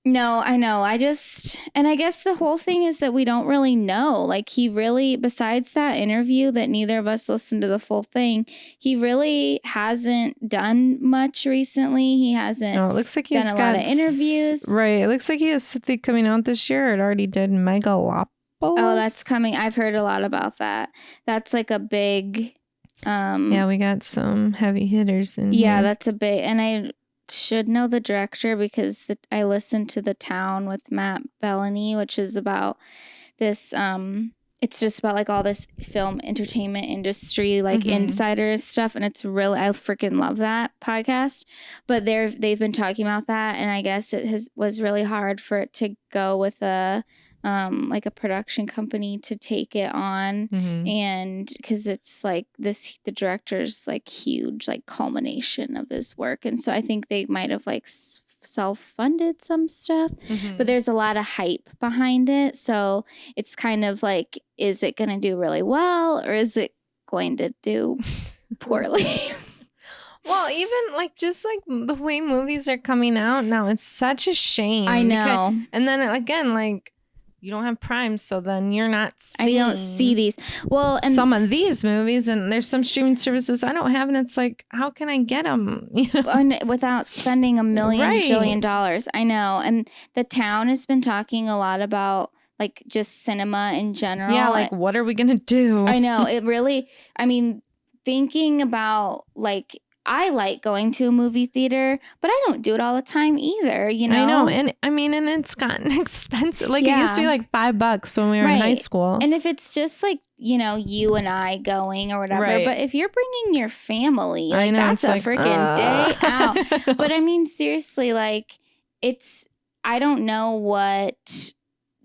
No, I know. I guess the whole thing is that we don't really know. Like, he really, besides that interview that neither of us listened to the full thing, he really hasn't done much recently. He hasn't it looks like done a lot of interviews. Right. It looks like he has something coming out this year. It already did Megalopolis. Oh, that's coming. I've heard a lot about that. That's like a big... yeah, we got some heavy hitters in here. Yeah, that's a big... And I should know the director because I listened to The Town with Matt Bellany, which is about this it's just about like all this film entertainment industry like insider stuff, and it's really, I freaking love that podcast. But they've been talking about that, and I guess it was really hard for it to go with a like a production company to take it on, and because it's like the director's like huge like culmination of his work, and so I think they might have like self-funded some stuff, but there's a lot of hype behind it, so it's kind of like, is it going to do really well or is it going to do poorly? Well, even like just like the way movies are coming out now, it's such a shame. I know. And then again, like, you don't have Prime, so then you're not seeing... I don't see these. Well, and some of these movies, and there's some streaming services I don't have, and it's like, how can I get them? Without spending $1 million jillion dollars. I know. And The Town has been talking a lot about like just cinema in general. Yeah, like what are we gonna do? I know. It really, I mean, thinking about like, I like going to a movie theater, but I don't do it all the time either, I know. And I mean, and it's gotten expensive. Like it used to be like $5 when we were in high school. And if it's just like, you and I going or whatever, but if you're bringing your family, like, that's a freaking day out. But I mean, seriously, like I don't know what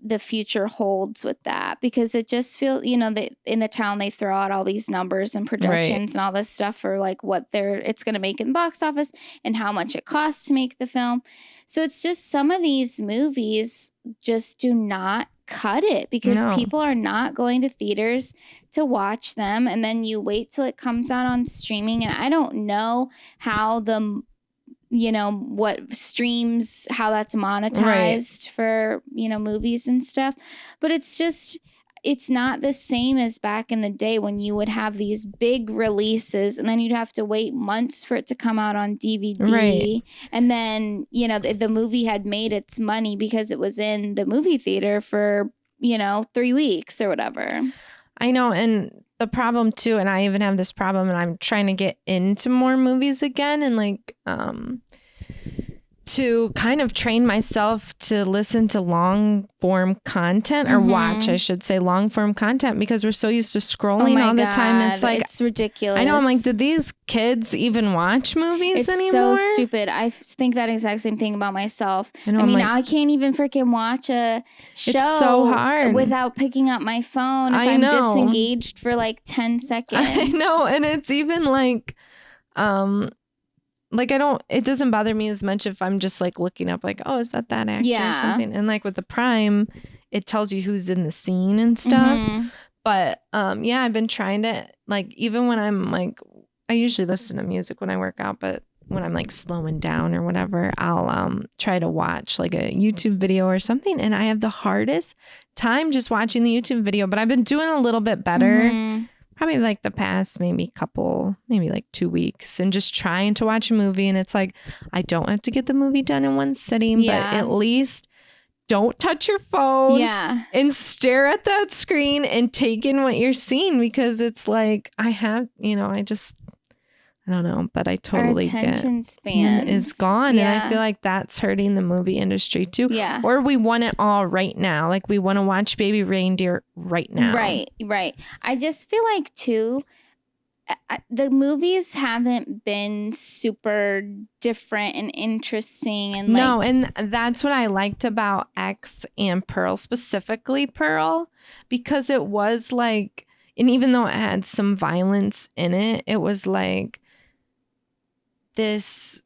the future holds with that, because it just feels, that in The Town they throw out all these numbers and projections and all this stuff for like what it's going to make in the box office and how much it costs to make the film. So it's just some of these movies just do not cut it because people are not going to theaters to watch them, and then you wait till it comes out on streaming, and I don't know how what streams, how that's monetized for, movies and stuff. But it's not the same as back in the day when you would have these big releases and then you'd have to wait months for it to come out on DVD. Right. And then, the movie had made its money because it was in the movie theater for, 3 weeks or whatever. I know. And the problem too, and I even have this problem, and I'm trying to get into more movies again, and like to kind of train myself to listen to long form content, or watch, I should say, long form content, because we're so used to scrolling all the time. It's like, it's ridiculous. I know. I'm like, did these kids even watch movies anymore? It's so stupid. I think that exact same thing about myself. I mean, I can't even freaking watch a show. It's so hard without picking up my phone if I'm disengaged for like 10 seconds. I know. And it's even like, like it doesn't bother me as much if I'm just like looking up like, oh, is that actor or something? And like with the Prime, it tells you who's in the scene and stuff. But I've been trying to, like, even when I'm like, I usually listen to music when I work out, but when I'm like slowing down or whatever, I'll try to watch like a YouTube video or something. And I have the hardest time just watching the YouTube video, but I've been doing a little bit better. Probably like the past maybe like 2 weeks, and just trying to watch a movie. And it's like, I don't have to get the movie done in one sitting, but at least don't touch your phone and stare at that screen and take in what you're seeing, because it's like, I don't know, but I totally Our attention span is gone. And I feel like that's hurting the movie industry too. Yeah. Or we want it all right now. Like we want to watch Baby Reindeer right now. Right. I just feel like too, the movies haven't been super different and interesting. And no, and that's what I liked about X and Pearl, specifically Pearl, because it was like, and even though it had some violence in it, it was like, just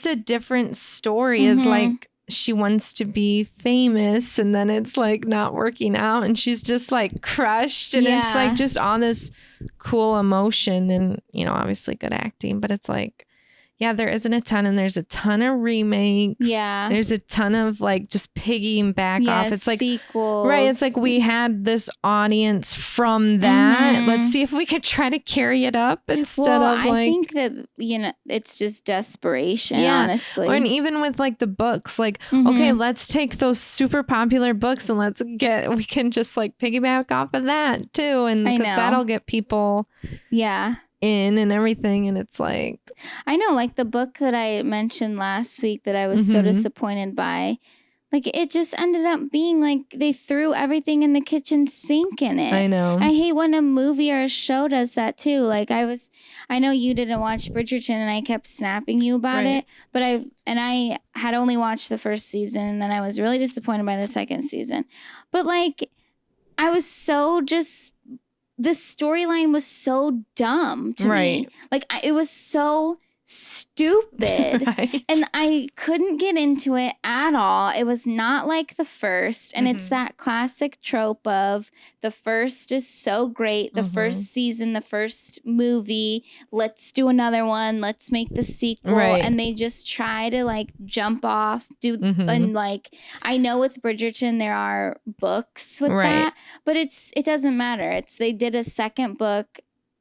a different story. Is like, she wants to be famous, and then it's like not working out, and she's just like crushed, and it's like just all this cool emotion, and obviously good acting, but it's like, there isn't a ton, and there's a ton of remakes. There's a ton of like just piggyback off. It's like sequels. Right. It's like we had this audience from that. Let's see if we could try to carry it up instead of like. I think that it's just desperation. Honestly, and even with like the books, like okay, let's take those super popular books and we can just like piggyback off of that too, and because that'll get people. In and everything, and it's like, I know, like the book that I mentioned last week that I was so disappointed by, like it just ended up being like they threw everything in the kitchen sink in it. I know. I hate when a movie or a show does that too. Like I know you didn't watch Bridgerton, and I kept snapping you about it, but I had only watched the first season, and then I was really disappointed by the second season. But like I was so just. This storyline was so dumb to me. Like, it was so stupid. And I couldn't get into it at all. It was not like the first. And it's that classic trope of the first is so great. The first season, the first movie. Let's do another one. Let's make the sequel. And they just try to like jump off. And like, I know with Bridgerton there are books with that. But it doesn't matter. They did a second book.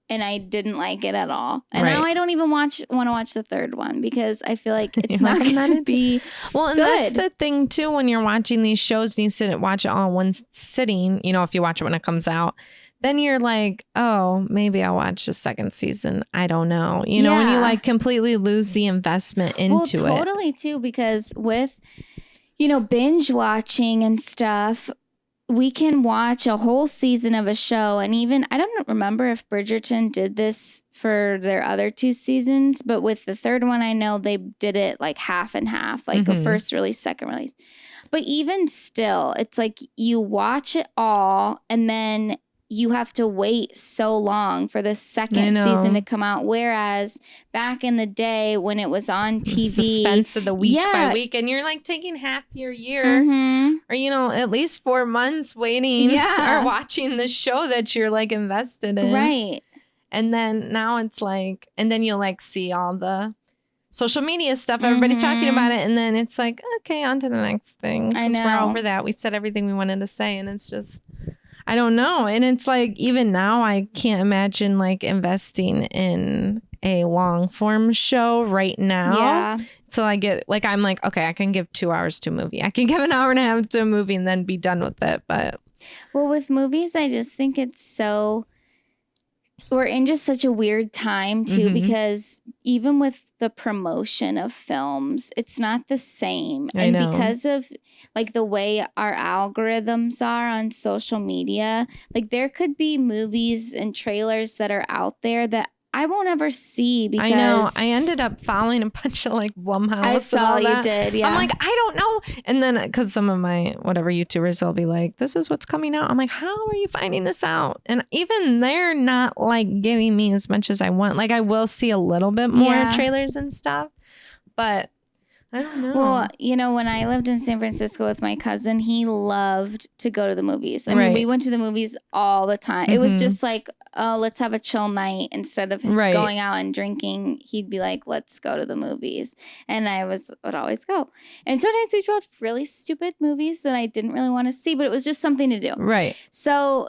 And I didn't like it at all. And now I don't even want to watch the third one, because I feel like it's not going to be well. And that's the thing too, when you're watching these shows and you sit and watch it all in one sitting, if you watch it when it comes out, then you're like, oh, maybe I'll watch the second season. I don't know. When you like completely lose the investment into it. Totally too, because with, binge watching and stuff, we can watch a whole season of a show, and even, I don't remember if Bridgerton did this for their other 2 seasons, but with the third one, I know they did it like half and half, like a first release, second release. But even still, it's like you watch it all, and then you have to wait so long for the second season to come out. Whereas back in the day when it was on TV, suspense of the week by week, and you're like taking half your year or, at least 4 months waiting or watching the show that you're like invested in. Right. And then now it's like, and then you'll like see all the social media stuff, everybody's talking about it. And then it's like, okay, on to the next thing. I know. We're over that. We said everything we wanted to say, and it's just, I don't know. And it's like, even now, I can't imagine like investing in a long form show right now. Yeah. So I get like, I'm like, okay, I can give 2 hours to a movie. I can give an hour and a half to a movie and then be done with it. But well, with movies, I just think it's so, we're in just such a weird time too, because even with the promotion of films, it's not the same. And because of like the way our algorithms are on social media, like there could be movies and trailers that are out there that I won't ever see, because I know I ended up following a bunch of like Blumhouse. I saw and all you did. Yeah. I'm like, I don't know. And then because some of my whatever YouTubers, they'll be like, this is what's coming out. I'm like, how are you finding this out? And even they're not like giving me as much as I want. Like I will see a little bit more trailers and stuff, but I don't know. Well, when I lived in San Francisco with my cousin, he loved to go to the movies. I mean, we went to the movies all the time. It was just like oh, let's have a chill night instead of Right. going out and drinking, he'd be like, let's go to the movies. And I would always go. And sometimes we'd watch really stupid movies that I didn't really want to see, but it was just something to do. Right. So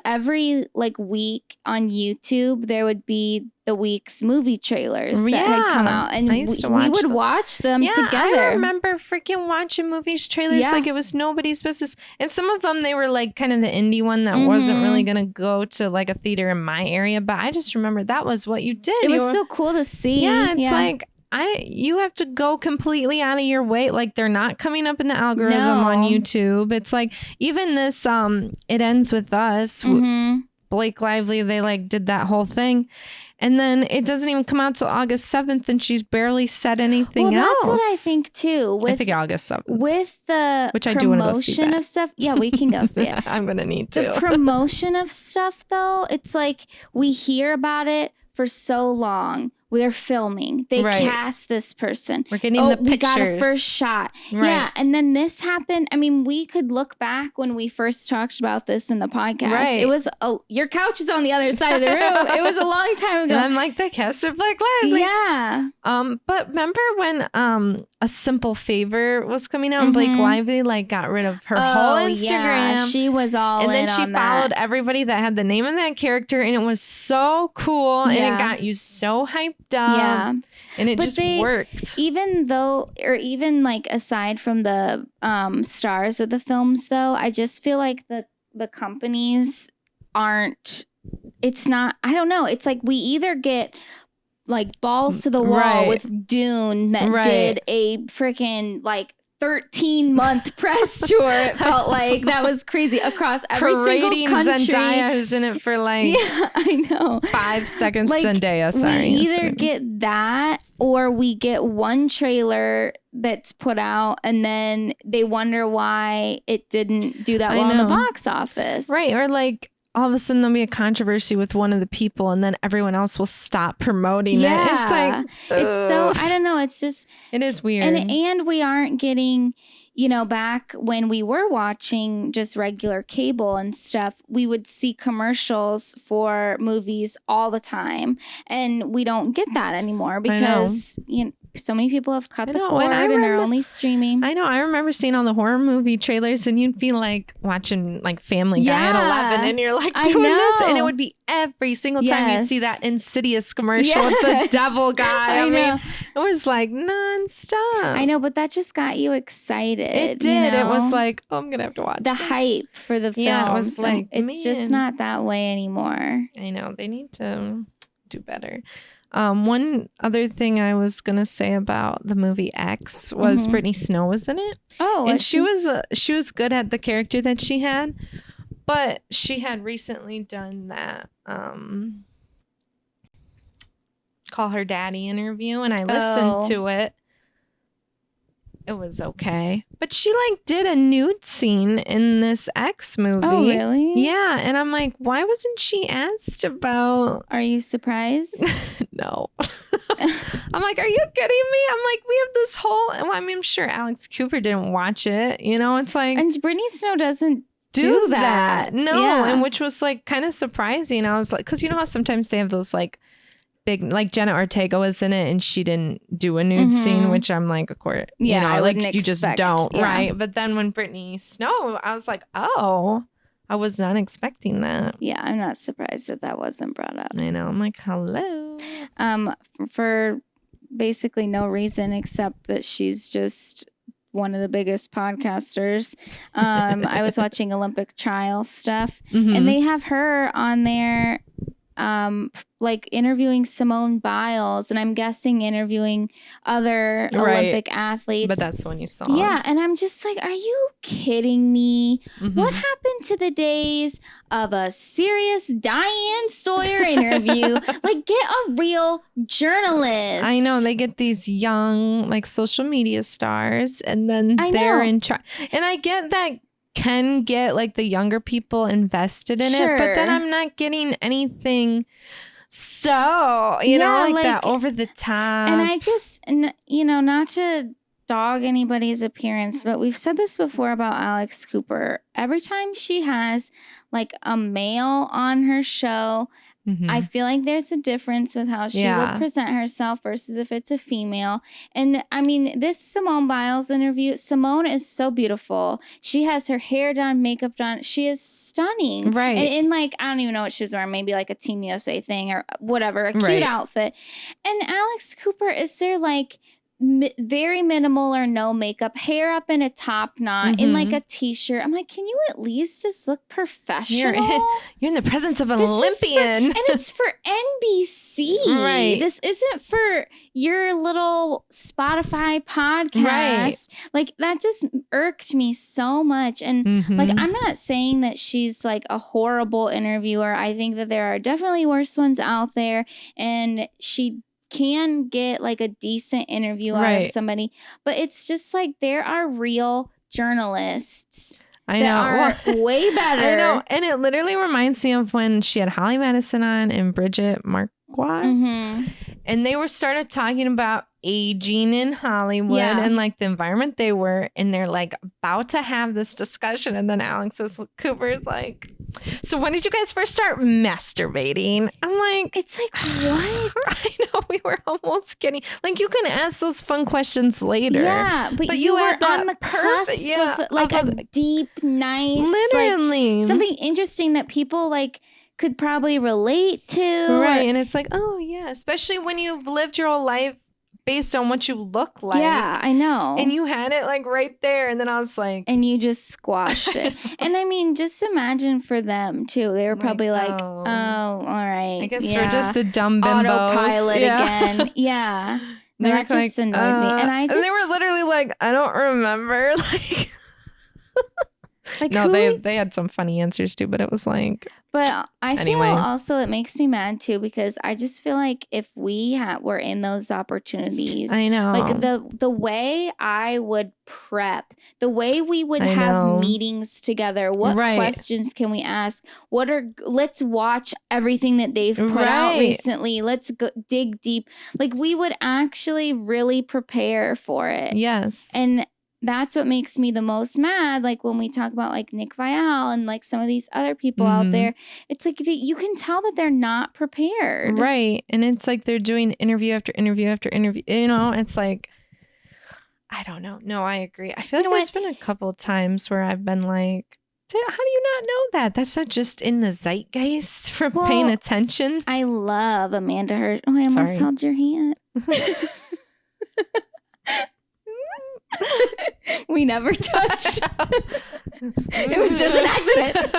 every like week on YouTube, there would be the week's movie trailers that had come out, and we would watch them together. I remember freaking watching movies trailers like it was nobody's business. And some of them, they were like kind of the indie one that wasn't really gonna go to like a theater in my area, but I just remember that was what you did. It was so cool to see. Yeah, it's like you have to go completely out of your way. Like they're not coming up in the algorithm on YouTube. It's like even this It Ends With Us, Blake Lively, they like did that whole thing. And then it doesn't even come out till August 7th, and she's barely said anything else. That's what I think too. I think August 7th. With the promotion of stuff. Yeah, we can go see it. I'm going to need to. The promotion of stuff, though, it's like we hear about it for so long. They're filming. They cast this person. We're getting the pictures. We got a first shot. Right. Yeah. And then this happened. I mean, we could look back when we first talked about this in the podcast. Right. It was, your couch is on the other side of the room. It was a long time ago. And I'm like, they casted Blake Lively. Yeah. But remember when A Simple Favor was coming out and Blake Lively like got rid of her whole Instagram. Yeah. She was all in on that. And then she followed everybody that had the name of that character, and it was so cool. And it got you so hyped up. Yeah. And it just worked. Even like aside from the stars of the films, though, I just feel like the companies aren't, it's not, I don't know. It's like we either get like balls to the wall with Dune that did a freaking like 13-month press tour. It felt like that was crazy across every single country. Zendaya, who's in it for like I know 5 seconds. Like, Zendaya, sorry. We either get that or we get one trailer that's put out and then they wonder why it didn't do that well in the box office. Right. Or like all of a sudden there'll be a controversy with one of the people and then everyone else will stop promoting it. It's like, it's so, I don't know. It's just, it is weird. And we aren't getting, back when we were watching just regular cable and stuff, we would see commercials for movies all the time. And we don't get that anymore because, so many people have cut the cord and are only streaming. I know. I remember seeing all the horror movie trailers and you'd be like watching like Family Guy at 11 and you're like doing this. And it would be every single time you'd see that Insidious commercial with the devil guy. I mean, it was like nonstop. I know, but that just got you excited. It did. It was like, oh, I'm going to have to watch the hype for the film. Yeah, it was like, it's just not that way anymore. I know. They need to do better. One other thing I was gonna say about the movie X was Brittany Snow was in it. Oh, and she was good at the character that she had, but she had recently done that Call Her Daddy interview, and I listened to it. It was okay, but she like did a nude scene in this X movie. Oh, really? Yeah, and I'm like, why wasn't she asked about? Are you surprised? No. I'm like, are you kidding me? I'm like, we have this whole. Well, I mean, I'm sure Alex Cooper didn't watch it. It's like, and Brittany Snow doesn't do that. No, and which was like kind of surprising. I was like, because you know how sometimes they have those like big, like Jenna Ortega was in it and she didn't do a nude scene, which I'm like, of course, I like wouldn't you just don't, right? But then when Brittany Snow, I was like, oh, I was not expecting that. Yeah, I'm not surprised that wasn't brought up. I know. I'm like, hello. For basically no reason except that she's just one of the biggest podcasters. I was watching Olympic trial stuff, and they have her on there. Like interviewing Simone Biles, and I'm guessing interviewing other Olympic athletes. But that's the one you saw. Yeah, and I'm just like, are you kidding me? What happened to the days of a serious Diane Sawyer interview? Like, get a real journalist. I know, they get these young, like, social media stars, and then they're in charge. And I get that can get like the younger people invested in it, but then I'm not getting anything like that over the top. And I just, not to dog anybody's appearance, but we've said this before about Alex Cooper. Every time she has like a male on her show, I feel like there's a difference with how she would present herself versus if it's a female. And I mean, this Simone Biles interview, Simone is so beautiful. She has her hair done, makeup done. She is stunning. Right. And in like, I don't even know what she was wearing, maybe like a Team USA thing or whatever, a cute outfit. And Alex Cooper is there like very minimal or no makeup, hair up in a top knot, in like a t-shirt. I'm like, can you at least just look professional? You're in the presence of an Olympian. And it's for NBC. Right. This isn't for your little Spotify podcast. Right. Like, that just irked me so much. And like, I'm not saying that she's like a horrible interviewer. I think that there are definitely worse ones out there. And she can get like a decent interview out of somebody, but it's just like there are real journalists that are way better. I know, and it literally reminds me of when she had Holly Madison on and Bridget Marquardt, and they were started talking about aging in Hollywood and like the environment they were, and they're like about to have this discussion, and then Alex Cooper's like, so when did you guys first start masturbating? I'm like, it's like, what? I know, we were almost getting like, you can ask those fun questions later. Yeah, but you were on the cusp of like a deep, nice, literally like, something interesting that people like could probably relate to. Right, and it's like, oh yeah, especially when you've lived your whole life based on what you look like. Yeah, I know. And you had it like right there. And then I was like... And you just squashed it. And I mean, just imagine for them too. They were probably like, oh, all right. I guess we're just the dumb bimbos. Autopilot again. Yeah. No, that just annoys me. And I just... And they were literally like, I don't remember. Like... no, they had some funny answers too, but it was like... But I feel also it makes me mad too, because I just feel like if we were in those opportunities, I know, like the way I would prep, the way we would have meetings together, what questions can we ask? Let's watch everything that they've put out recently. Let's go dig deep. Like, we would actually really prepare for it. Yes. And that's what makes me the most mad. Like, when we talk about like Nick Viall and like some of these other people out there, it's like you can tell that they're not prepared. Right. And it's like they're doing interview after interview after interview. You know, it's like, I don't know. No, I agree. I feel like there's been a couple of times where I've been like, how do you not know that? That's not just in the zeitgeist from paying attention. I love Amanda Hirsch. Oh, I almost held your hand. We never touch. It was just an accident.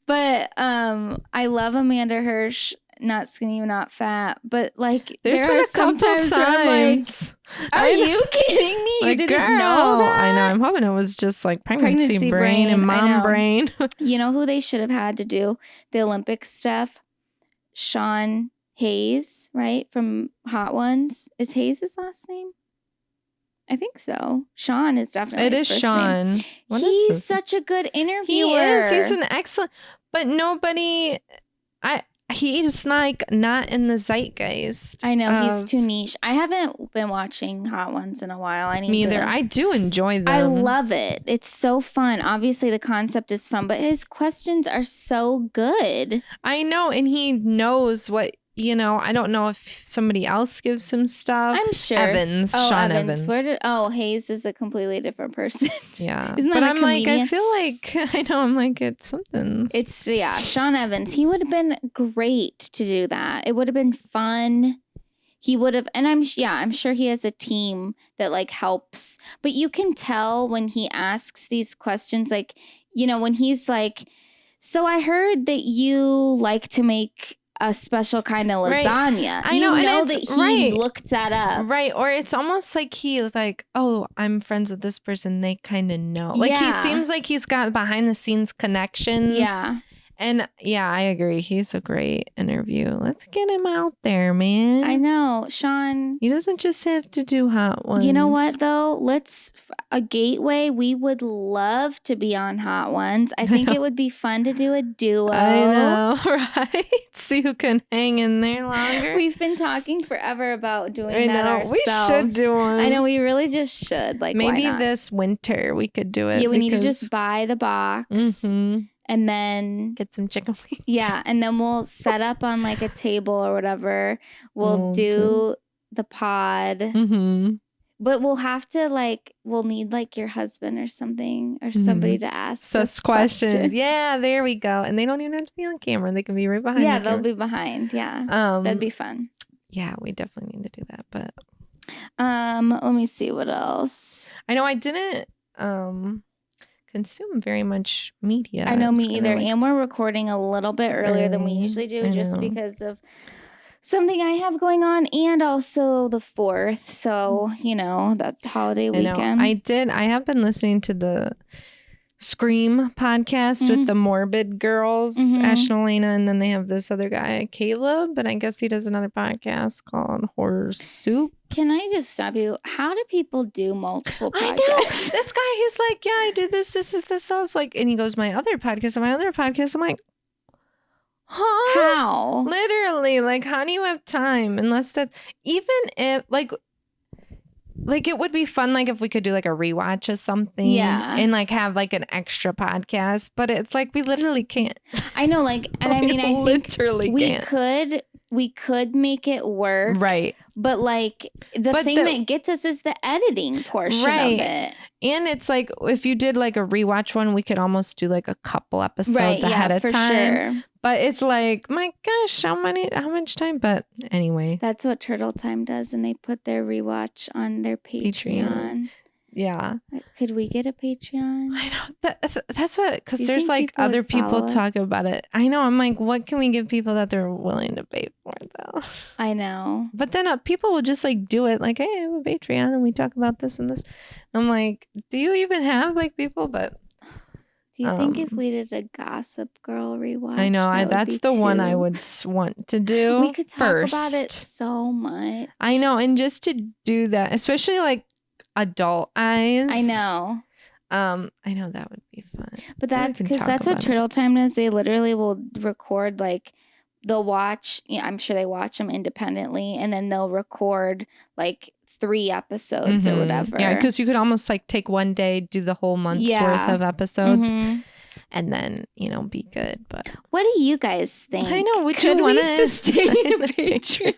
But I love Amanda Hirsch. Not skinny, not fat, but like there's been a couple times. Like, are you kidding me? Like, you didn't know that? I know. I'm hoping it was just like pregnancy brain and mom brain. You know who they should have had to do the Olympic stuff? Sean Hayes, right? From Hot Ones. Is Hayes his last name? I think so. Sean is definitely it his is first Sean. name. He's such a good interviewer. He is. He's an excellent. But nobody. He's like not in the zeitgeist. I know he's too niche. I haven't been watching Hot Ones in a while. I need me either. I do enjoy them. I love it. It's so fun. Obviously, the concept is fun, but his questions are so good. I know, and he knows what. You know, I don't know if somebody else gives him stuff. I'm sure. Sean Evans. Hayes is a completely different person. Yeah. Isn't that but a I'm comedian? like, I feel like, I know, I'm like, it's something. It's, Sean Evans. He would have been great to do that. It would have been fun. He would have, and I'm sure he has a team that like helps. But you can tell when he asks these questions, like, you know, when he's like, so I heard that you like to make a special kind of lasagna. I know, and that he looked that up. Right. Or it's almost like he like, oh, I'm friends with this person. They kind of know. Like he seems like he's got behind the scenes connections. Yeah. And yeah, I agree. He's a great interview. Let's get him out there, man. I know, Sean. He doesn't just have to do hot ones. You know what, though? A gateway. We would love to be on Hot Ones. I think it would be fun to do a duo. I know, right? See who can hang in there longer. We've been talking forever about doing that ourselves. We should do one. I know, we really just should. Like, maybe why not? this winter we could do it. Yeah, we need to just buy the box. Mm-hmm. And then get some chicken wings. Yeah, and then we'll set up on like a table or whatever. We'll do the pod. Mm-hmm. But we'll need like your husband or something or somebody to ask us questions. Yeah, there we go. And they don't even have to be on camera. They can be right behind. Yeah, they'll be behind. Yeah. That'd be fun. Yeah, we definitely need to do that. But let me see what else. I know I didn't consume very much media. I know, me either. And we're recording a little bit earlier than we usually do just because of something I have going on, and also the 4th. So, that holiday weekend. I have been listening to the Scream podcast with the Morbid girls, Ash and Elena, and then they have this other guy, Caleb, but I guess he does another podcast called Horror Soup. Can I just stop you? How do people do multiple podcasts? I know. This guy, he's like, yeah, I do this. I was like, and he goes, my other podcast. I'm like, huh? How? Literally, like, how do you have time? Unless that, even if, like it would be fun, like, if we could do, like, a rewatch of something. Yeah. And, like, have, like, an extra podcast. But it's, like, we literally can't. I know, like, and I mean, I think we could make it work. Right. But, like, the thing that gets us is the editing portion of it. And it's like, if you did like a rewatch one, we could almost do like a couple episodes ahead of time. Sure. But it's like, my gosh, how much time? But anyway. That's what Turtle Time does. And they put their rewatch on their Patreon. Yeah. Could we get a Patreon? I know. That's what, because there's like other people talk about it. I know. I'm like, what can we give people that they're willing to pay for, though? I know. But then people will just like do it. Like, hey, I have a Patreon and we talk about this and this. I'm like, do you even have like people? But do you think if we did a Gossip Girl rewatch? I know. That's the one I would want to do. We could talk about it so much. I know. And just to do that, especially like adult eyes. I know. I know that would be fun. But that's because that's what Turtle Time does. They literally will record, like, they'll watch. Yeah, I'm sure they watch them independently, and then they'll record like 3 episodes or whatever. Yeah, because you could almost like take one day, do the whole month's worth of episodes, and then be good. But what do you guys think? I know. Could we sustain a Patreon?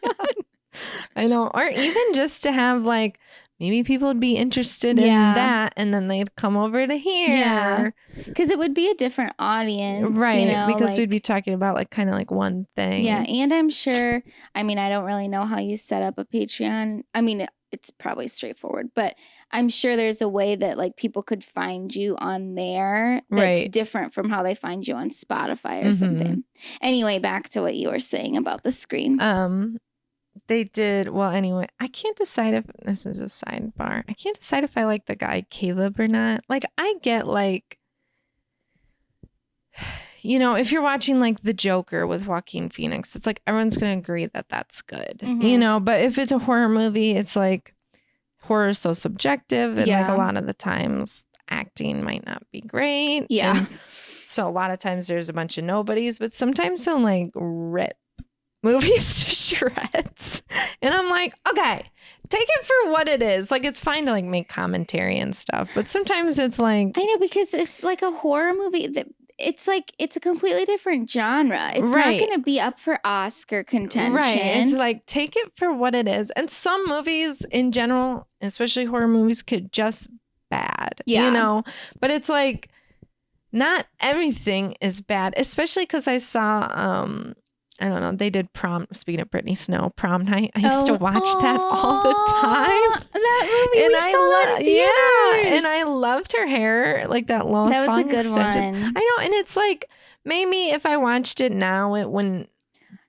I know, or even just to have like. Maybe people would be interested in that, and then they'd come over to here. Yeah, because it would be a different audience, right? Because we'd be talking about like kind of like one thing. Yeah, and I'm sure. I mean, I don't really know how you set up a Patreon. I mean, it's probably straightforward, but I'm sure there's a way that like people could find you on there that's different from how they find you on Spotify or something. Anyway, back to what you were saying about the Scream. They did well anyway. I can't decide if this is a sidebar. I can't decide if I like the guy Caleb or not. Like, I get like, if you're watching like The Joker with Joaquin Phoenix, it's like everyone's gonna agree that that's good, But if it's a horror movie, it's like horror is so subjective, and like a lot of the times acting might not be great. Yeah. And so a lot of times there's a bunch of nobodies, but sometimes they'll like rip movies to shreds, and I'm like, okay, take it for what it is. Like, it's fine to like make commentary and stuff, but sometimes it's like, I know, because it's like a horror movie that it's like it's a completely different genre. It's not going to be up for Oscar contention. Right. It's like, take it for what it is. And some movies in general, especially horror movies, could just bad. But it's like not everything is bad, especially because I saw I don't know. They did prom. Speaking of Brittany Snow, prom night. I used to watch that all the time. That movie, and we saw that in theaters. And I loved her hair, like that long. That was song a good extension. one. I know, and it's like maybe if I watched it now, it wouldn't.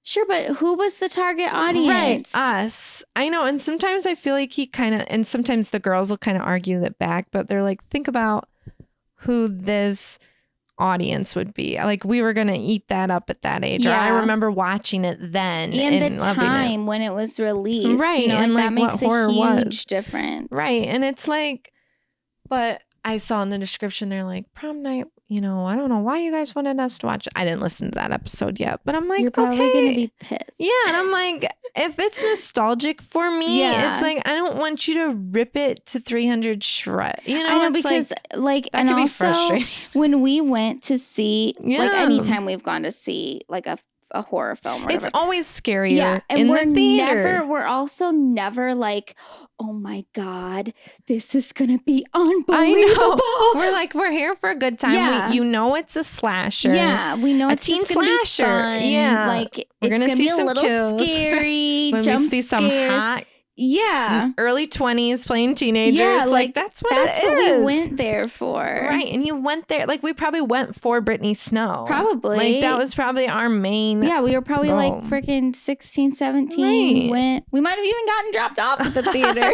Sure, but who was the target audience? Right, us. I know, and sometimes I feel like and sometimes the girls will kind of argue that back, but they're like, think about who this audience would be. Like we were gonna eat that up at that age. Or I remember watching it then and the loving time when it was released, right? you know, and that makes a huge was. difference, right? And it's like, but I saw in the description they're like prom night. You know, I don't know why you guys wanted us to watch it. I didn't listen to that episode yet, but I'm like, you're probably gonna be pissed. Yeah, and I'm like, if it's nostalgic for me, it's like I don't want you to rip it to 300 shred. You know, I know, because like that and can be also frustrating. when we went to see, like anytime we've gone to see like a horror film, or whatever, it's always scarier. Yeah, and in we're the theater. we're also never like, oh my God, this is gonna be unbelievable. I know. We're like, we're here for a good time. Yeah. You know, it's a slasher. Yeah, we know it's teen just gonna slasher. Be fun. Yeah, like we're it's gonna see be a some little kills. scary. When jump we see some scares. hot, early 20s playing teenagers. Yeah, like that's what we went there for. Right, and you went there. Like we probably went for Brittany Snow. Probably. Like that was probably our main. Yeah, we were probably goal. like freaking 16, 17. Right. We might have even gotten dropped off at the theater.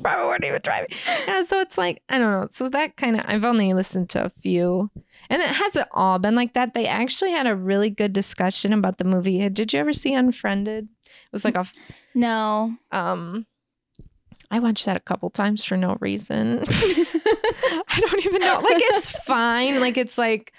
Probably weren't even driving. Yeah, so it's like, I don't know. So that kind of, I've only listened to a few. And it hasn't all been like that. They actually had a really good discussion about the movie. Did you ever see Unfriended? It was like No. I watched that a couple times for no reason. I don't even know. Like it's fine. Like it's like,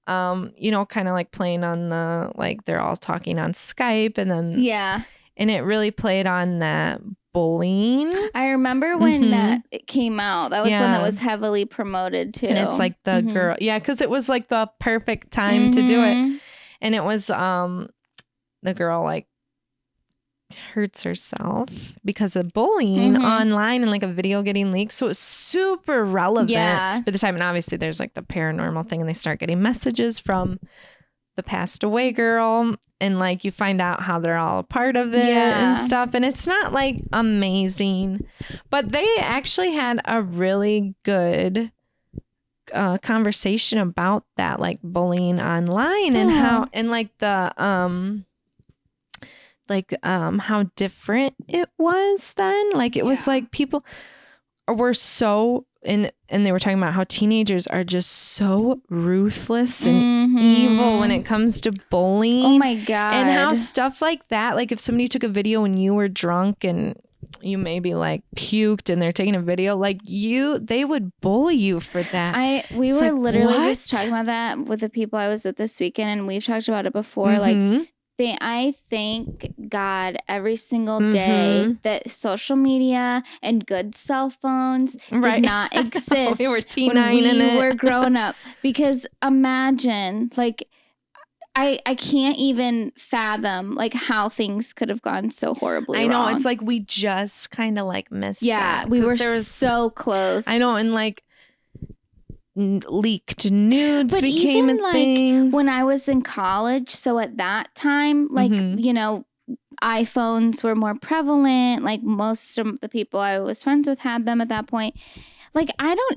you know, kind of like playing on the, like they're all talking on Skype and then. Yeah. And it really played on that bullying. I remember when it came out. That was when that was heavily promoted too. And it's like the girl. Yeah, because it was like the perfect time to do it. And it was the girl like hurts herself because of bullying online and like a video getting leaked. So it's super relevant at the time. And obviously there's like the paranormal thing and they start getting messages from the passed away girl and like you find out how they're all a part of it and stuff. And it's not like amazing, but they actually had a really good conversation about that, like bullying online and how, and like the, how different it was then. Like it was like people were so and they were talking about how teenagers are just so ruthless and evil when it comes to bullying. Oh my God. And how stuff like that, like if somebody took a video when you were drunk and you maybe like puked and they're taking a video, like they would bully you for that. We were like, literally just talking about that with the people I was with this weekend, and we've talked about it before. Like I thank God every single day that social media and good cell phones did not exist we were when we were growing up. Because imagine, like, I can't even fathom like how things could have gone so horribly wrong. I know, it's like we just kind of like missed that. We were so close. I know, and like leaked nudes but became even, a thing. Like, when I was in college, so at that time, like, you know, iPhones were more prevalent. Like most of the people I was friends with had them at that point. Like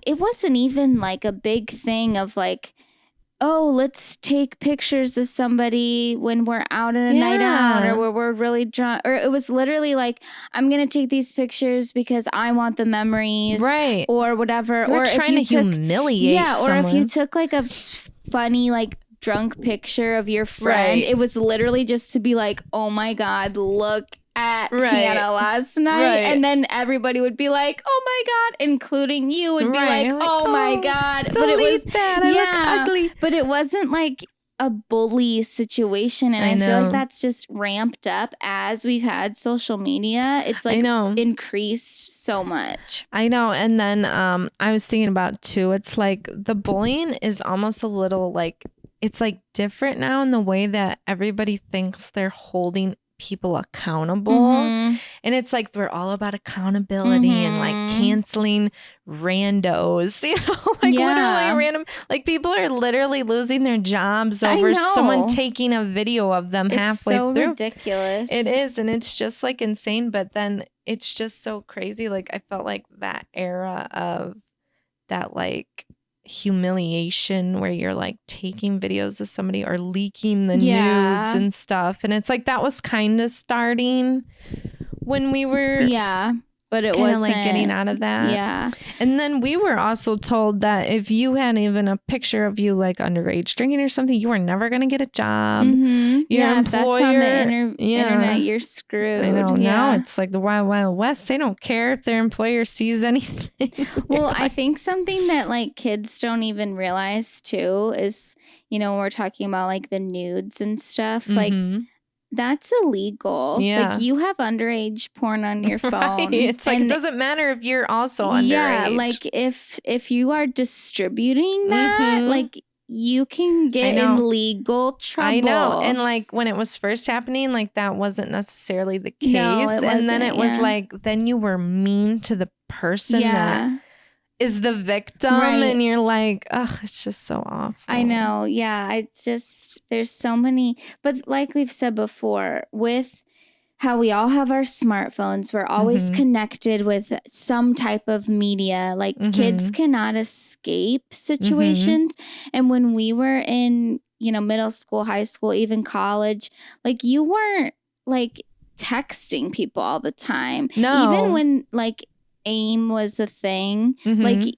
it wasn't even like a big thing of like, oh, let's take pictures of somebody when we're out on a night out or where we're really drunk. Or it was literally like, I'm going to take these pictures because I want the memories. Right. Or whatever. You're or trying if you to humiliate someone. Or if you took like a funny, like drunk picture of your friend, it was literally just to be like, oh my God, look at Hannah last night. And then everybody would be like, oh my God, including you would be like, oh my God. But it was that. I look ugly. But it wasn't like a bully situation. And I feel like that's just ramped up as we've had social media. It's like increased so much. I know. And then I was thinking about too, it's like the bullying is almost a little like, it's like different now in the way that everybody thinks they're holding people accountable. And it's like we're all about accountability and like canceling randos, you know, like literally random, like people are literally losing their jobs over someone taking a video of them halfway through. It's so ridiculous. It is, and it's just like insane, but then it's just so crazy. Like I felt like that era of that like humiliation where you're like taking videos of somebody or leaking the nudes and stuff, and it's like that was kind of starting when we were but it kind of wasn't like getting out of that. Yeah. And then we were also told that if you had even a picture of you like underage drinking or something, you were never going to get a job. Your if that's on the yeah. internet, you're screwed. I know. Yeah. Now it's like the Wild Wild West. They don't care if their employer sees anything. Well, I think something that like kids don't even realize too is, you know, we're talking about like the nudes and stuff. Like that's illegal. Yeah. Like you have underage porn on your phone. Right. It's like, it doesn't matter if you're also underage. Yeah. Like if you are distributing that, like you can get in legal trouble. I know. And like when it was first happening, like that wasn't necessarily the case. No, and then it was like, then you were mean to the person that is the victim. And you're like, ugh, it's just so awful. I know. Yeah. It's just, there's so many, but like we've said before, with how we all have our smartphones, we're always connected with some type of media. Like kids cannot escape situations. And when we were in, you know, middle school, high school, even college, like you weren't like texting people all the time. No. Even when like AIM was a thing, like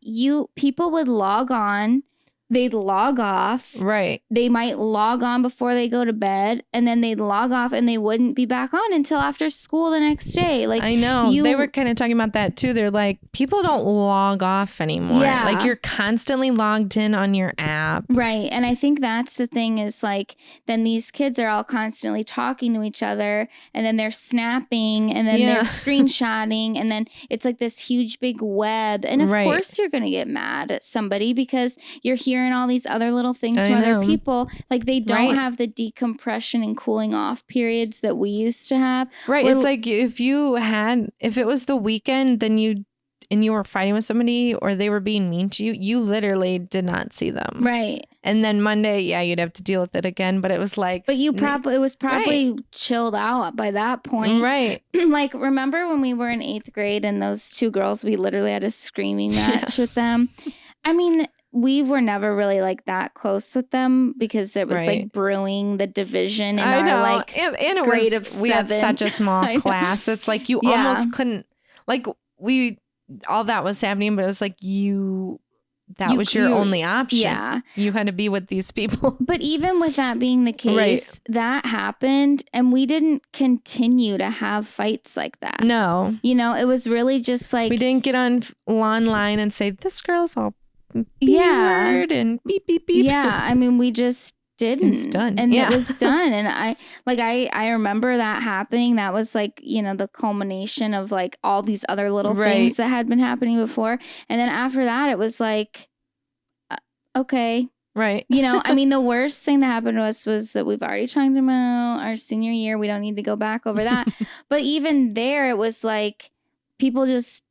people would log on, they'd log off. Right. They might log on before they go to bed, and then they'd log off and they wouldn't be back on until after school the next day. Like I know. They were kind of talking about that too. They're like, people don't log off anymore. Yeah. Like you're constantly logged in on your app. Right. And I think that's the thing is like, then these kids are all constantly talking to each other, and then they're snapping, and then they're screenshotting, and then it's like this huge big web. And of course you're going to get mad at somebody because you're hearing all these other little things from other people. Like they don't have the decompression and cooling off periods that we used to have. Right. It's like if it was the weekend, then you were fighting with somebody or they were being mean to you, you literally did not see them. Right. And then Monday, you'd have to deal with it again. But it was like, but it was probably chilled out by that point. Right. Like, remember when we were in 8th grade and those two girls, we literally had a screaming match with them. I mean, we were never really like that close with them because it was like brewing the division in our like and it grade was, of 7. We had such a small class. It's like you almost couldn't, like all that was happening, but it was like that was your only option. Yeah. You had to be with these people. But even with that being the case, that happened and we didn't continue to have fights like that. No. You know, it was really just like. We didn't get online and say, this girl's all word and beep, beep, beep. Yeah. I mean, we just didn't. It was done. And it was done. And I remember that happening. That was like, you know, the culmination of like all these other little things that had been happening before. And then after that, it was like, okay. Right. You know, I mean, the worst thing that happened to us was that we've already talked about our senior year. We don't need to go back over that. But even there, it was like people just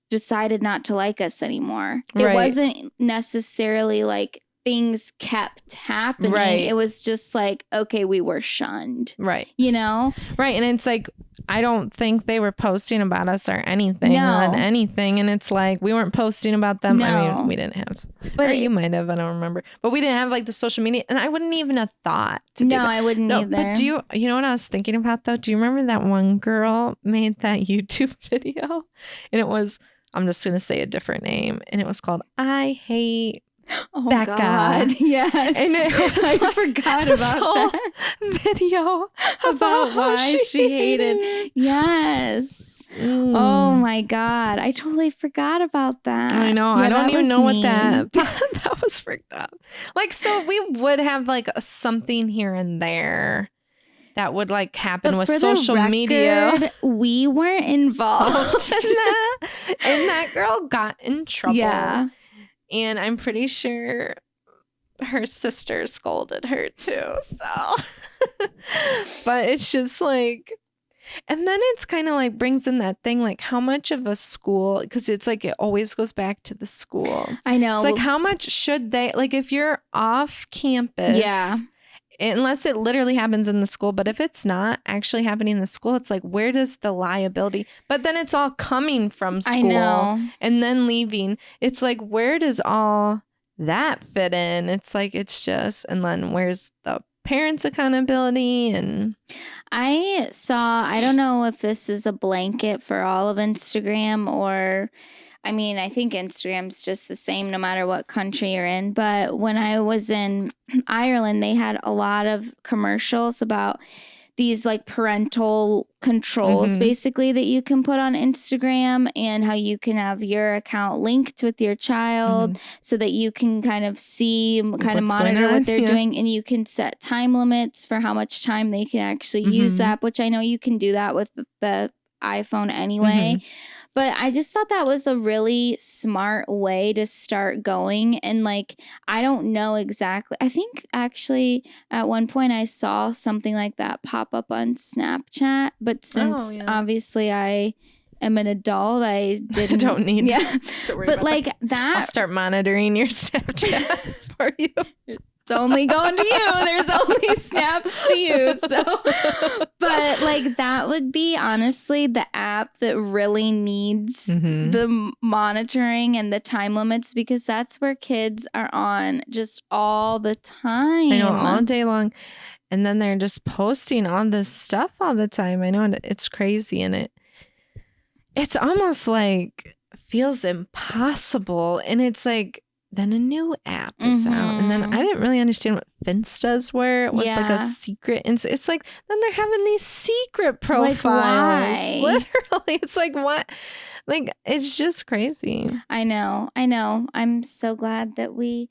decided not to like us anymore. It wasn't necessarily like things kept happening. It was just like, okay, we were shunned. Right. You know? Right. And it's like, I don't think they were posting about us or anything on anything. And it's like, we weren't posting about them. No. I mean, we didn't have, but you might have, I don't remember. But we didn't have like the social media. And I wouldn't even have thought to do that. I wouldn't either. But you know what I was thinking about though? Do you remember that one girl made that YouTube video? And it was, I'm just going to say a different name. And it was called, I Hate Becca. God. Yes. And I forgot about that video about why she hated. Yes. Oh my God. I totally forgot about that. I know. Yeah, I don't even know what that was freaked up. Like, so we would have like something here and there that would like happen with social media. We weren't involved in that. And that girl got in trouble. Yeah. And I'm pretty sure her sister scolded her too. So, but it's just like, and then it's kind of like brings in that thing, like how much of a school, because it's like, it always goes back to the school. I know. It's like, how much should they, like if you're off campus. Yeah. Unless it literally happens in the school. But if it's not actually happening in the school, it's like, where does the liability? But then it's all coming from school. I know. And then leaving. It's like, where does all that fit in? It's like, it's just, and then where's the parents' accountability. And I don't know if this is a blanket for all of Instagram or, I mean, I think Instagram's just the same no matter what country you're in. But when I was in Ireland, they had a lot of commercials about these like parental controls basically that you can put on Instagram, and how you can have your account linked with your child so that you can kind of see, kind of monitor what they're doing, and you can set time limits for how much time they can actually use that, which I know you can do that with the iPhone anyway. But I just thought that was a really smart way to start going. And like, I don't know exactly. I think actually at one point I saw something like that pop up on Snapchat. But since obviously I am an adult, I didn't. Don't need to worry but about like that. I'll start monitoring your Snapchat for you. It's only going to you. There's only snaps to you. So, but like that would be honestly the app that really needs the monitoring and the time limits, because that's where kids are on just all the time. I know, all day long. And then they're just posting all this stuff all the time. I know, it's crazy. And it's almost like feels impossible. And it's like, then a new app is out. And then I didn't really understand what Finstas were. It was like a secret. And so it's like, then they're having these secret profiles. Like, why? Literally. It's like, what? Like, it's just crazy. I know. I'm so glad that we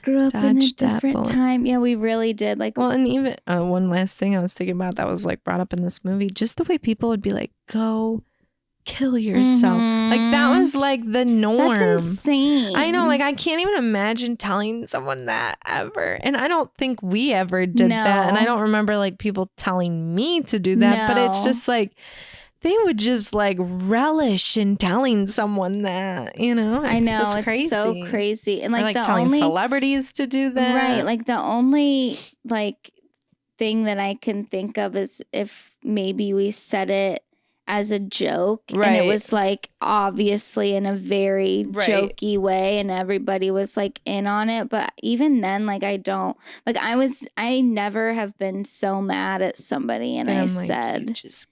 grew up in a different time. Yeah, we really did. Like, well, and even one last thing I was thinking about that was like brought up in this movie, just the way people would be like, go kill yourself. Like that was like the norm. That's insane. I know, like I can't even imagine telling someone that ever. And I don't think we ever did that. And I don't remember like people telling me to do that. But it's just like they would just like relish in telling someone that, you know? I know, just it's crazy. So crazy. And like, or, like telling celebrities to do that. Right. Like the only like thing that I can think of is if maybe we said it as a joke, and it was like obviously in a very jokey way, and everybody was like in on it. But even then, like I never have been so mad at somebody and I said, like, just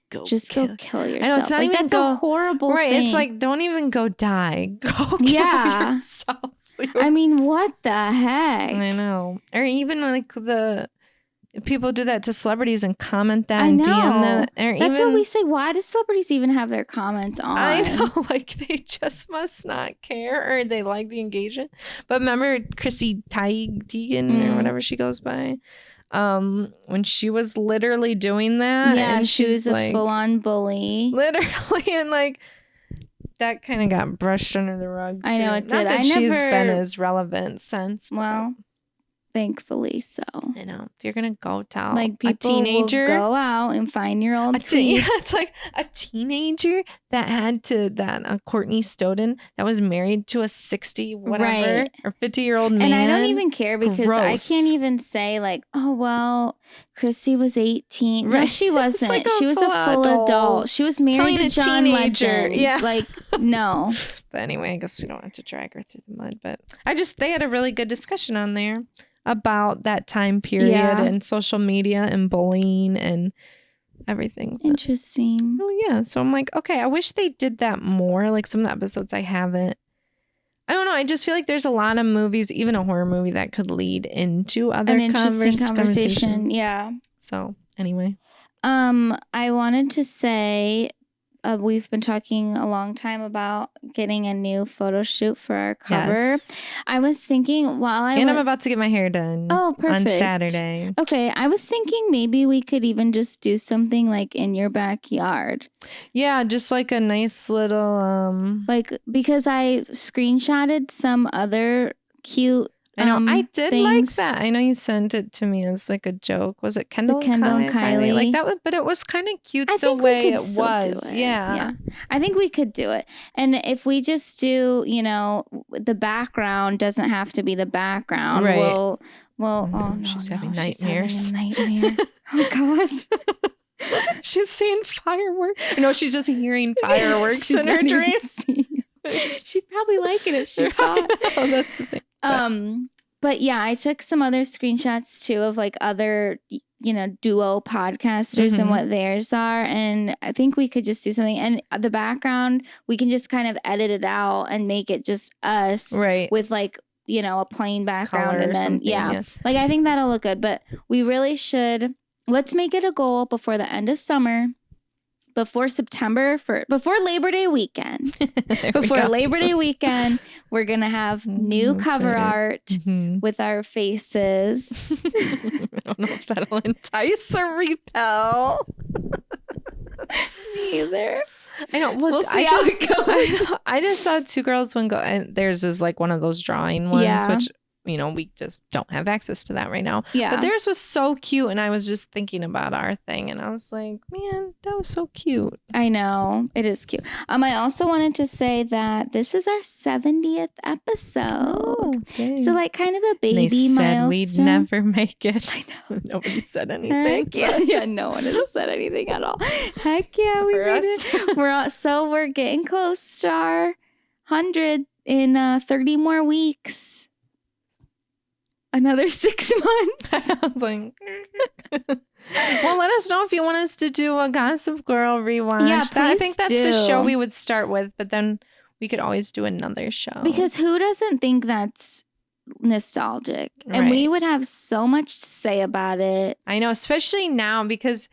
go kill yourself. I know, it's not like, even that's a horrible thing. It's like, don't even go die. Go kill yourself. I mean, what the heck? I know. Or even like people do that to celebrities and comment that and DM that. That's what we say. Why do celebrities even have their comments on? I know, like they just must not care, or they like the engagement. But remember Chrissy Teigen or whatever she goes by, when she was literally doing that. Yeah, and she was a full-on bully. Literally, and like that kind of got brushed under the rug too. I know it did. Not that she's been as relevant since. Well, thankfully so. I know. You're going to go tell like people a teenager. Will go out and find your old tweets. Yeah, it's like a teenager that Courtney Stodden that was married to a 60 whatever or 50-year-old man. And I don't even care because Gross. I can't even say like, oh, well, Chrissy was 18. No, she wasn't. Like she was a full adult. She was married to John Legend. Yeah. Like, no. But anyway, I guess we don't have to drag her through the mud. But they had a really good discussion on there about that time period and social media and bullying and everything. So. Interesting. Oh yeah. So I'm like, okay, I wish they did that more. Like some of the episodes I haven't. I don't know. I just feel like there's a lot of movies, even a horror movie, that could lead into other conversation. Yeah. So anyway. I wanted to say we've been talking a long time about getting a new photo shoot for our cover. Yes. I was thinking I'm about to get my hair done. Oh, perfect. On Saturday. Okay. I was thinking maybe we could even just do something like in your backyard. Yeah, just like a nice little like because I screenshotted some other cute I know. I did like that. I know you sent it to me as like a joke. Was it Kendall and Kylie? Like that, but it was kind of cute the way it was. Yeah. I think we could do it. And if we just do, the background doesn't have to be the background. Right. Oh no, she's having nightmares. She's having a nightmare. Oh God. She's seeing fireworks. No, she's just hearing fireworks in her dreams. She'd probably like it if she saw it. Oh, that's the thing. But yeah, I took some other screenshots too of like other, duo podcasters and what theirs are. And I think we could just do something. And the background, we can just kind of edit it out and make it just us with like, a plain background. And then, like I think that'll look good. But we really should, let's make it a goal before the end of summer. Before Labor Day weekend. Before Labor Day weekend, we're going to have new cover art with our faces. I don't know if that'll entice or repel. Me either. I know. Well, we'll see how it goes. I just saw 2 Girls, 1 Goth, and theirs is like one of those drawing ones, which we just don't have access to that right now. Yeah. But theirs was so cute. And I was just thinking about our thing. And I was like, man, that was so cute. I know. It is cute. I also wanted to say that this is our 70th episode. Oh, okay. So like kind of a baby milestone. They said we'd never make it. I know. Nobody said anything. Yeah, no one has said anything at all. Heck yeah, we made it. We're getting close to our 100 in 30 more weeks. Another 6 months. I was like, well, let us know if you want us to do a Gossip Girl rewatch. Yeah, please I think that's the show we would start with, but then we could always do another show. Because who doesn't think that's nostalgic? And we would have so much to say about it. I know, especially now because,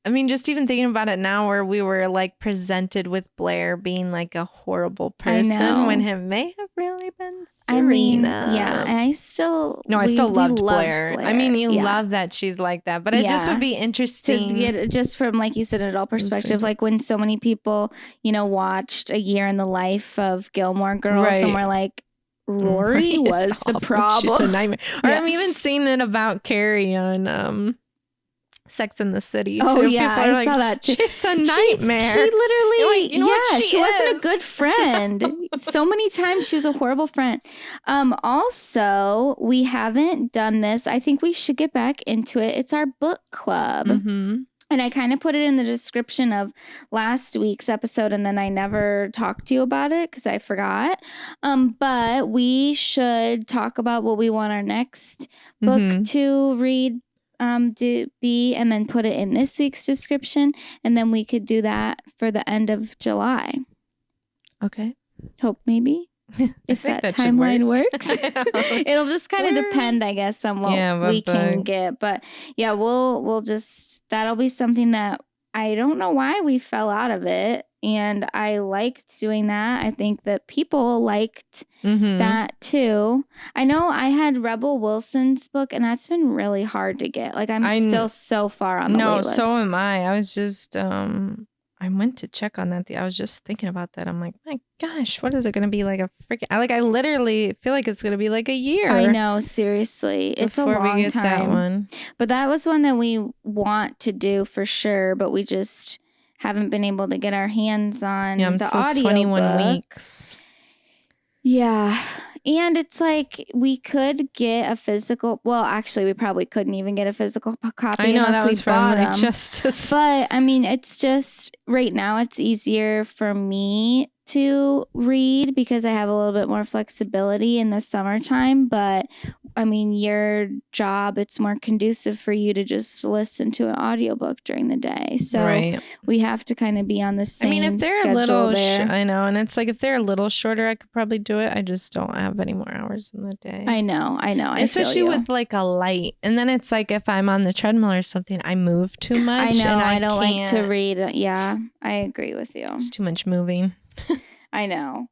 just even thinking about it now where we were like presented with Blair being like a horrible person when it may have really been Serena. And I still loved Blair. You love that she's like that, but it just would be interesting to get just from, like you said, an adult perspective, like when so many people, watched A Year in the Life of Gilmore Girls and were like, Rory was the problem. She's a nightmare. Or I'm even seeing it about Carrie on Sex in the City too. Oh yeah, I saw that too. She's a nightmare. She literally, she wasn't a good friend. So many times she was a horrible friend. Also, we haven't done this. I think we should get back into it. It's our book club. And I kind of put it in the description of last week's episode, and then I never talked to you about it because I forgot. But we should talk about what we want our next book to read to be, and then put it in this week's description, and then we could do that for the end of July. Okay. Hope maybe if that timeline works. It'll just kind of depend, I guess, on what we can get. But yeah, we'll just, that'll be something that I don't know why we fell out of it. And I liked doing that. I think that people liked that too. I know I had Rebel Wilson's book, and that's been really hard to get. Like I'm still so far on the wait list. No, so am I. I was just, I went to check on that. I was just thinking about that. I'm like, my gosh, what is it going to be like a freaking, I literally feel like it's going to be like a year. I know, seriously. It's a long time. Before we get that one. But that was one that we want to do for sure, but we just haven't been able to get our hands on the audio 21 weeks. Yeah. And it's like we could get a physical. Well, actually, we probably couldn't even get a physical copy. I know that was from Justice. But it's just right now it's easier for me to read because I have a little bit more flexibility in the summertime. But your job, it's more conducive for you to just listen to an audiobook during the day. So we have to kind of be on the same if they're schedule a little there. I know. And it's like if they're a little shorter, I could probably do it. I just don't have any more hours in the day. I know. Especially with like a light. And then it's like if I'm on the treadmill or something, I move too much. I know. I don't like to read. Yeah, I agree with you. It's too much moving. I know.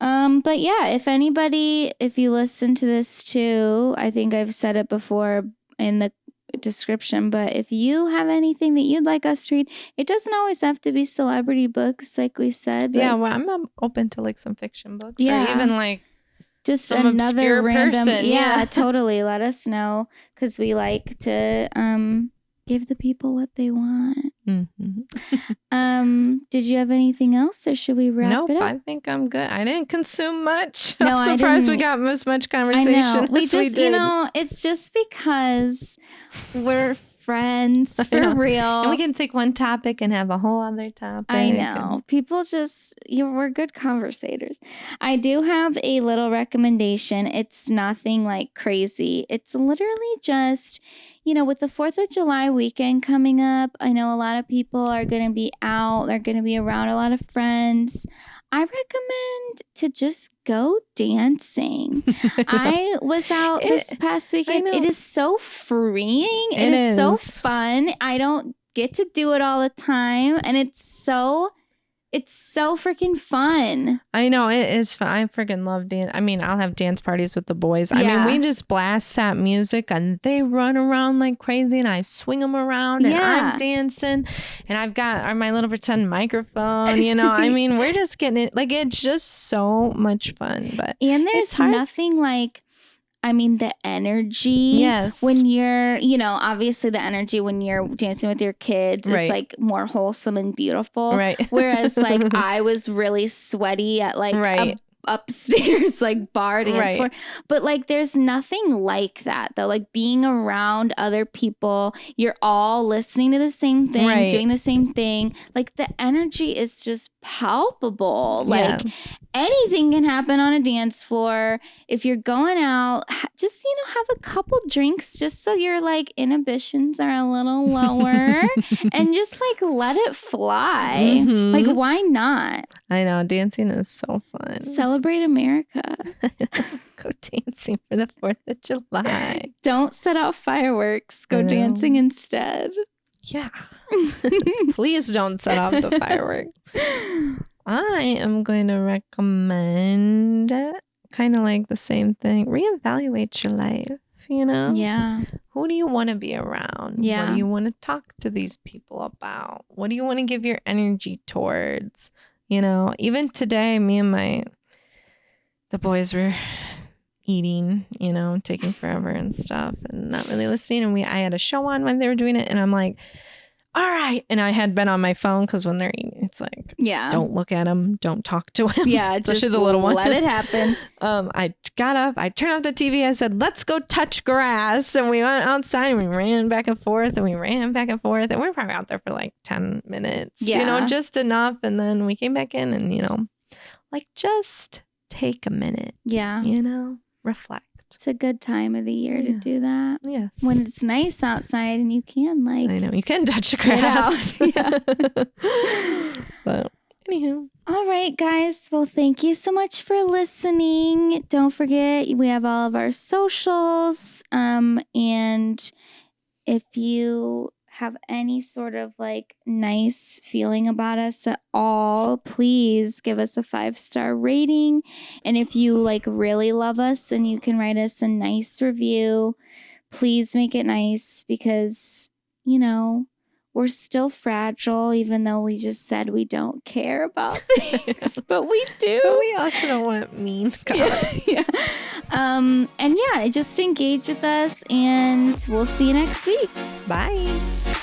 But yeah, if you listen to this too, I think I've said it before in the description, but if you have anything that you'd like us to read, it doesn't always have to be celebrity books, like we said. Yeah, I'm open to like some fiction books. Yeah. Or even like just another random person. Yeah, totally. Let us know because we like to give the people what they want. Did you have anything else, or should we wrap it up? Nope, I think I'm good. I didn't consume much. No, I'm surprised we got as much conversation as we did. It's just because we're friends for real. And we can take one topic and have a whole other topic. I know. People just, we're good conversators. I do have a little recommendation. It's nothing like crazy. It's literally just, with the 4th of July weekend coming up, I know a lot of people are going to be out. They're going to be around a lot of friends. I recommend to just go dancing. I was out this past weekend. It is so freeing. It is so fun. I don't get to do it all the time. And it's so freaking fun. I know, it is fun. I freaking love dance. I mean, I'll have dance parties with the boys. I mean, we just blast that music and they run around like crazy and I swing them around and I'm dancing and I've got my little pretend microphone, I mean, we're just getting it. Like, it's just so much fun. And there's nothing like, the energy when you're, obviously the energy when you're dancing with your kids is like more wholesome and beautiful. Right. Whereas like I was really sweaty at like upstairs like bar dance floor. But like there's nothing like that though. Like being around other people, you're all listening to the same thing, doing the same thing. Like the energy is just palpable. Like anything can happen on a dance floor. If you're going out, just have a couple drinks just so your like inhibitions are a little lower and just like let it fly. Like why not? I know, dancing is so fun. Celebrate America. Go dancing for the 4th of July. Don't set off fireworks. Go dancing instead. Yeah. Please don't set off the fireworks. I am going to recommend kind of like the same thing. Reevaluate your life, Yeah. Who do you want to be around? Yeah. What do you want to talk to these people about? What do you want to give your energy towards? Even today, me and the boys were eating, taking forever and stuff and not really listening. And I had a show on when they were doing it. And I'm like, all right. And I had been on my phone because when they're eating, it's like, don't look at them. Don't talk to him. Yeah. Especially just the little one. Let it happen. I got up, I turned off the TV. I said, let's go touch grass. And we went outside and we ran back and forth and we ran back and forth. And we were probably out there for like 10 minutes, just enough. And then we came back in and, like just take a minute. Yeah. Reflect. It's a good time of the year to do that. Yes. When it's nice outside and you can like. I know. You can touch the grass. Yeah. But anywho. All right, guys. Well, thank you so much for listening. Don't forget, we have all of our socials. And if you have any sort of like nice feeling about us at all, please give us a 5-star rating. And if you like really love us, then you can write us a nice review. Please make it nice because, we're still fragile, even though we just said we don't care about things, but we do. But we also don't want mean comments. And just engage with us and we'll see you next week. Bye.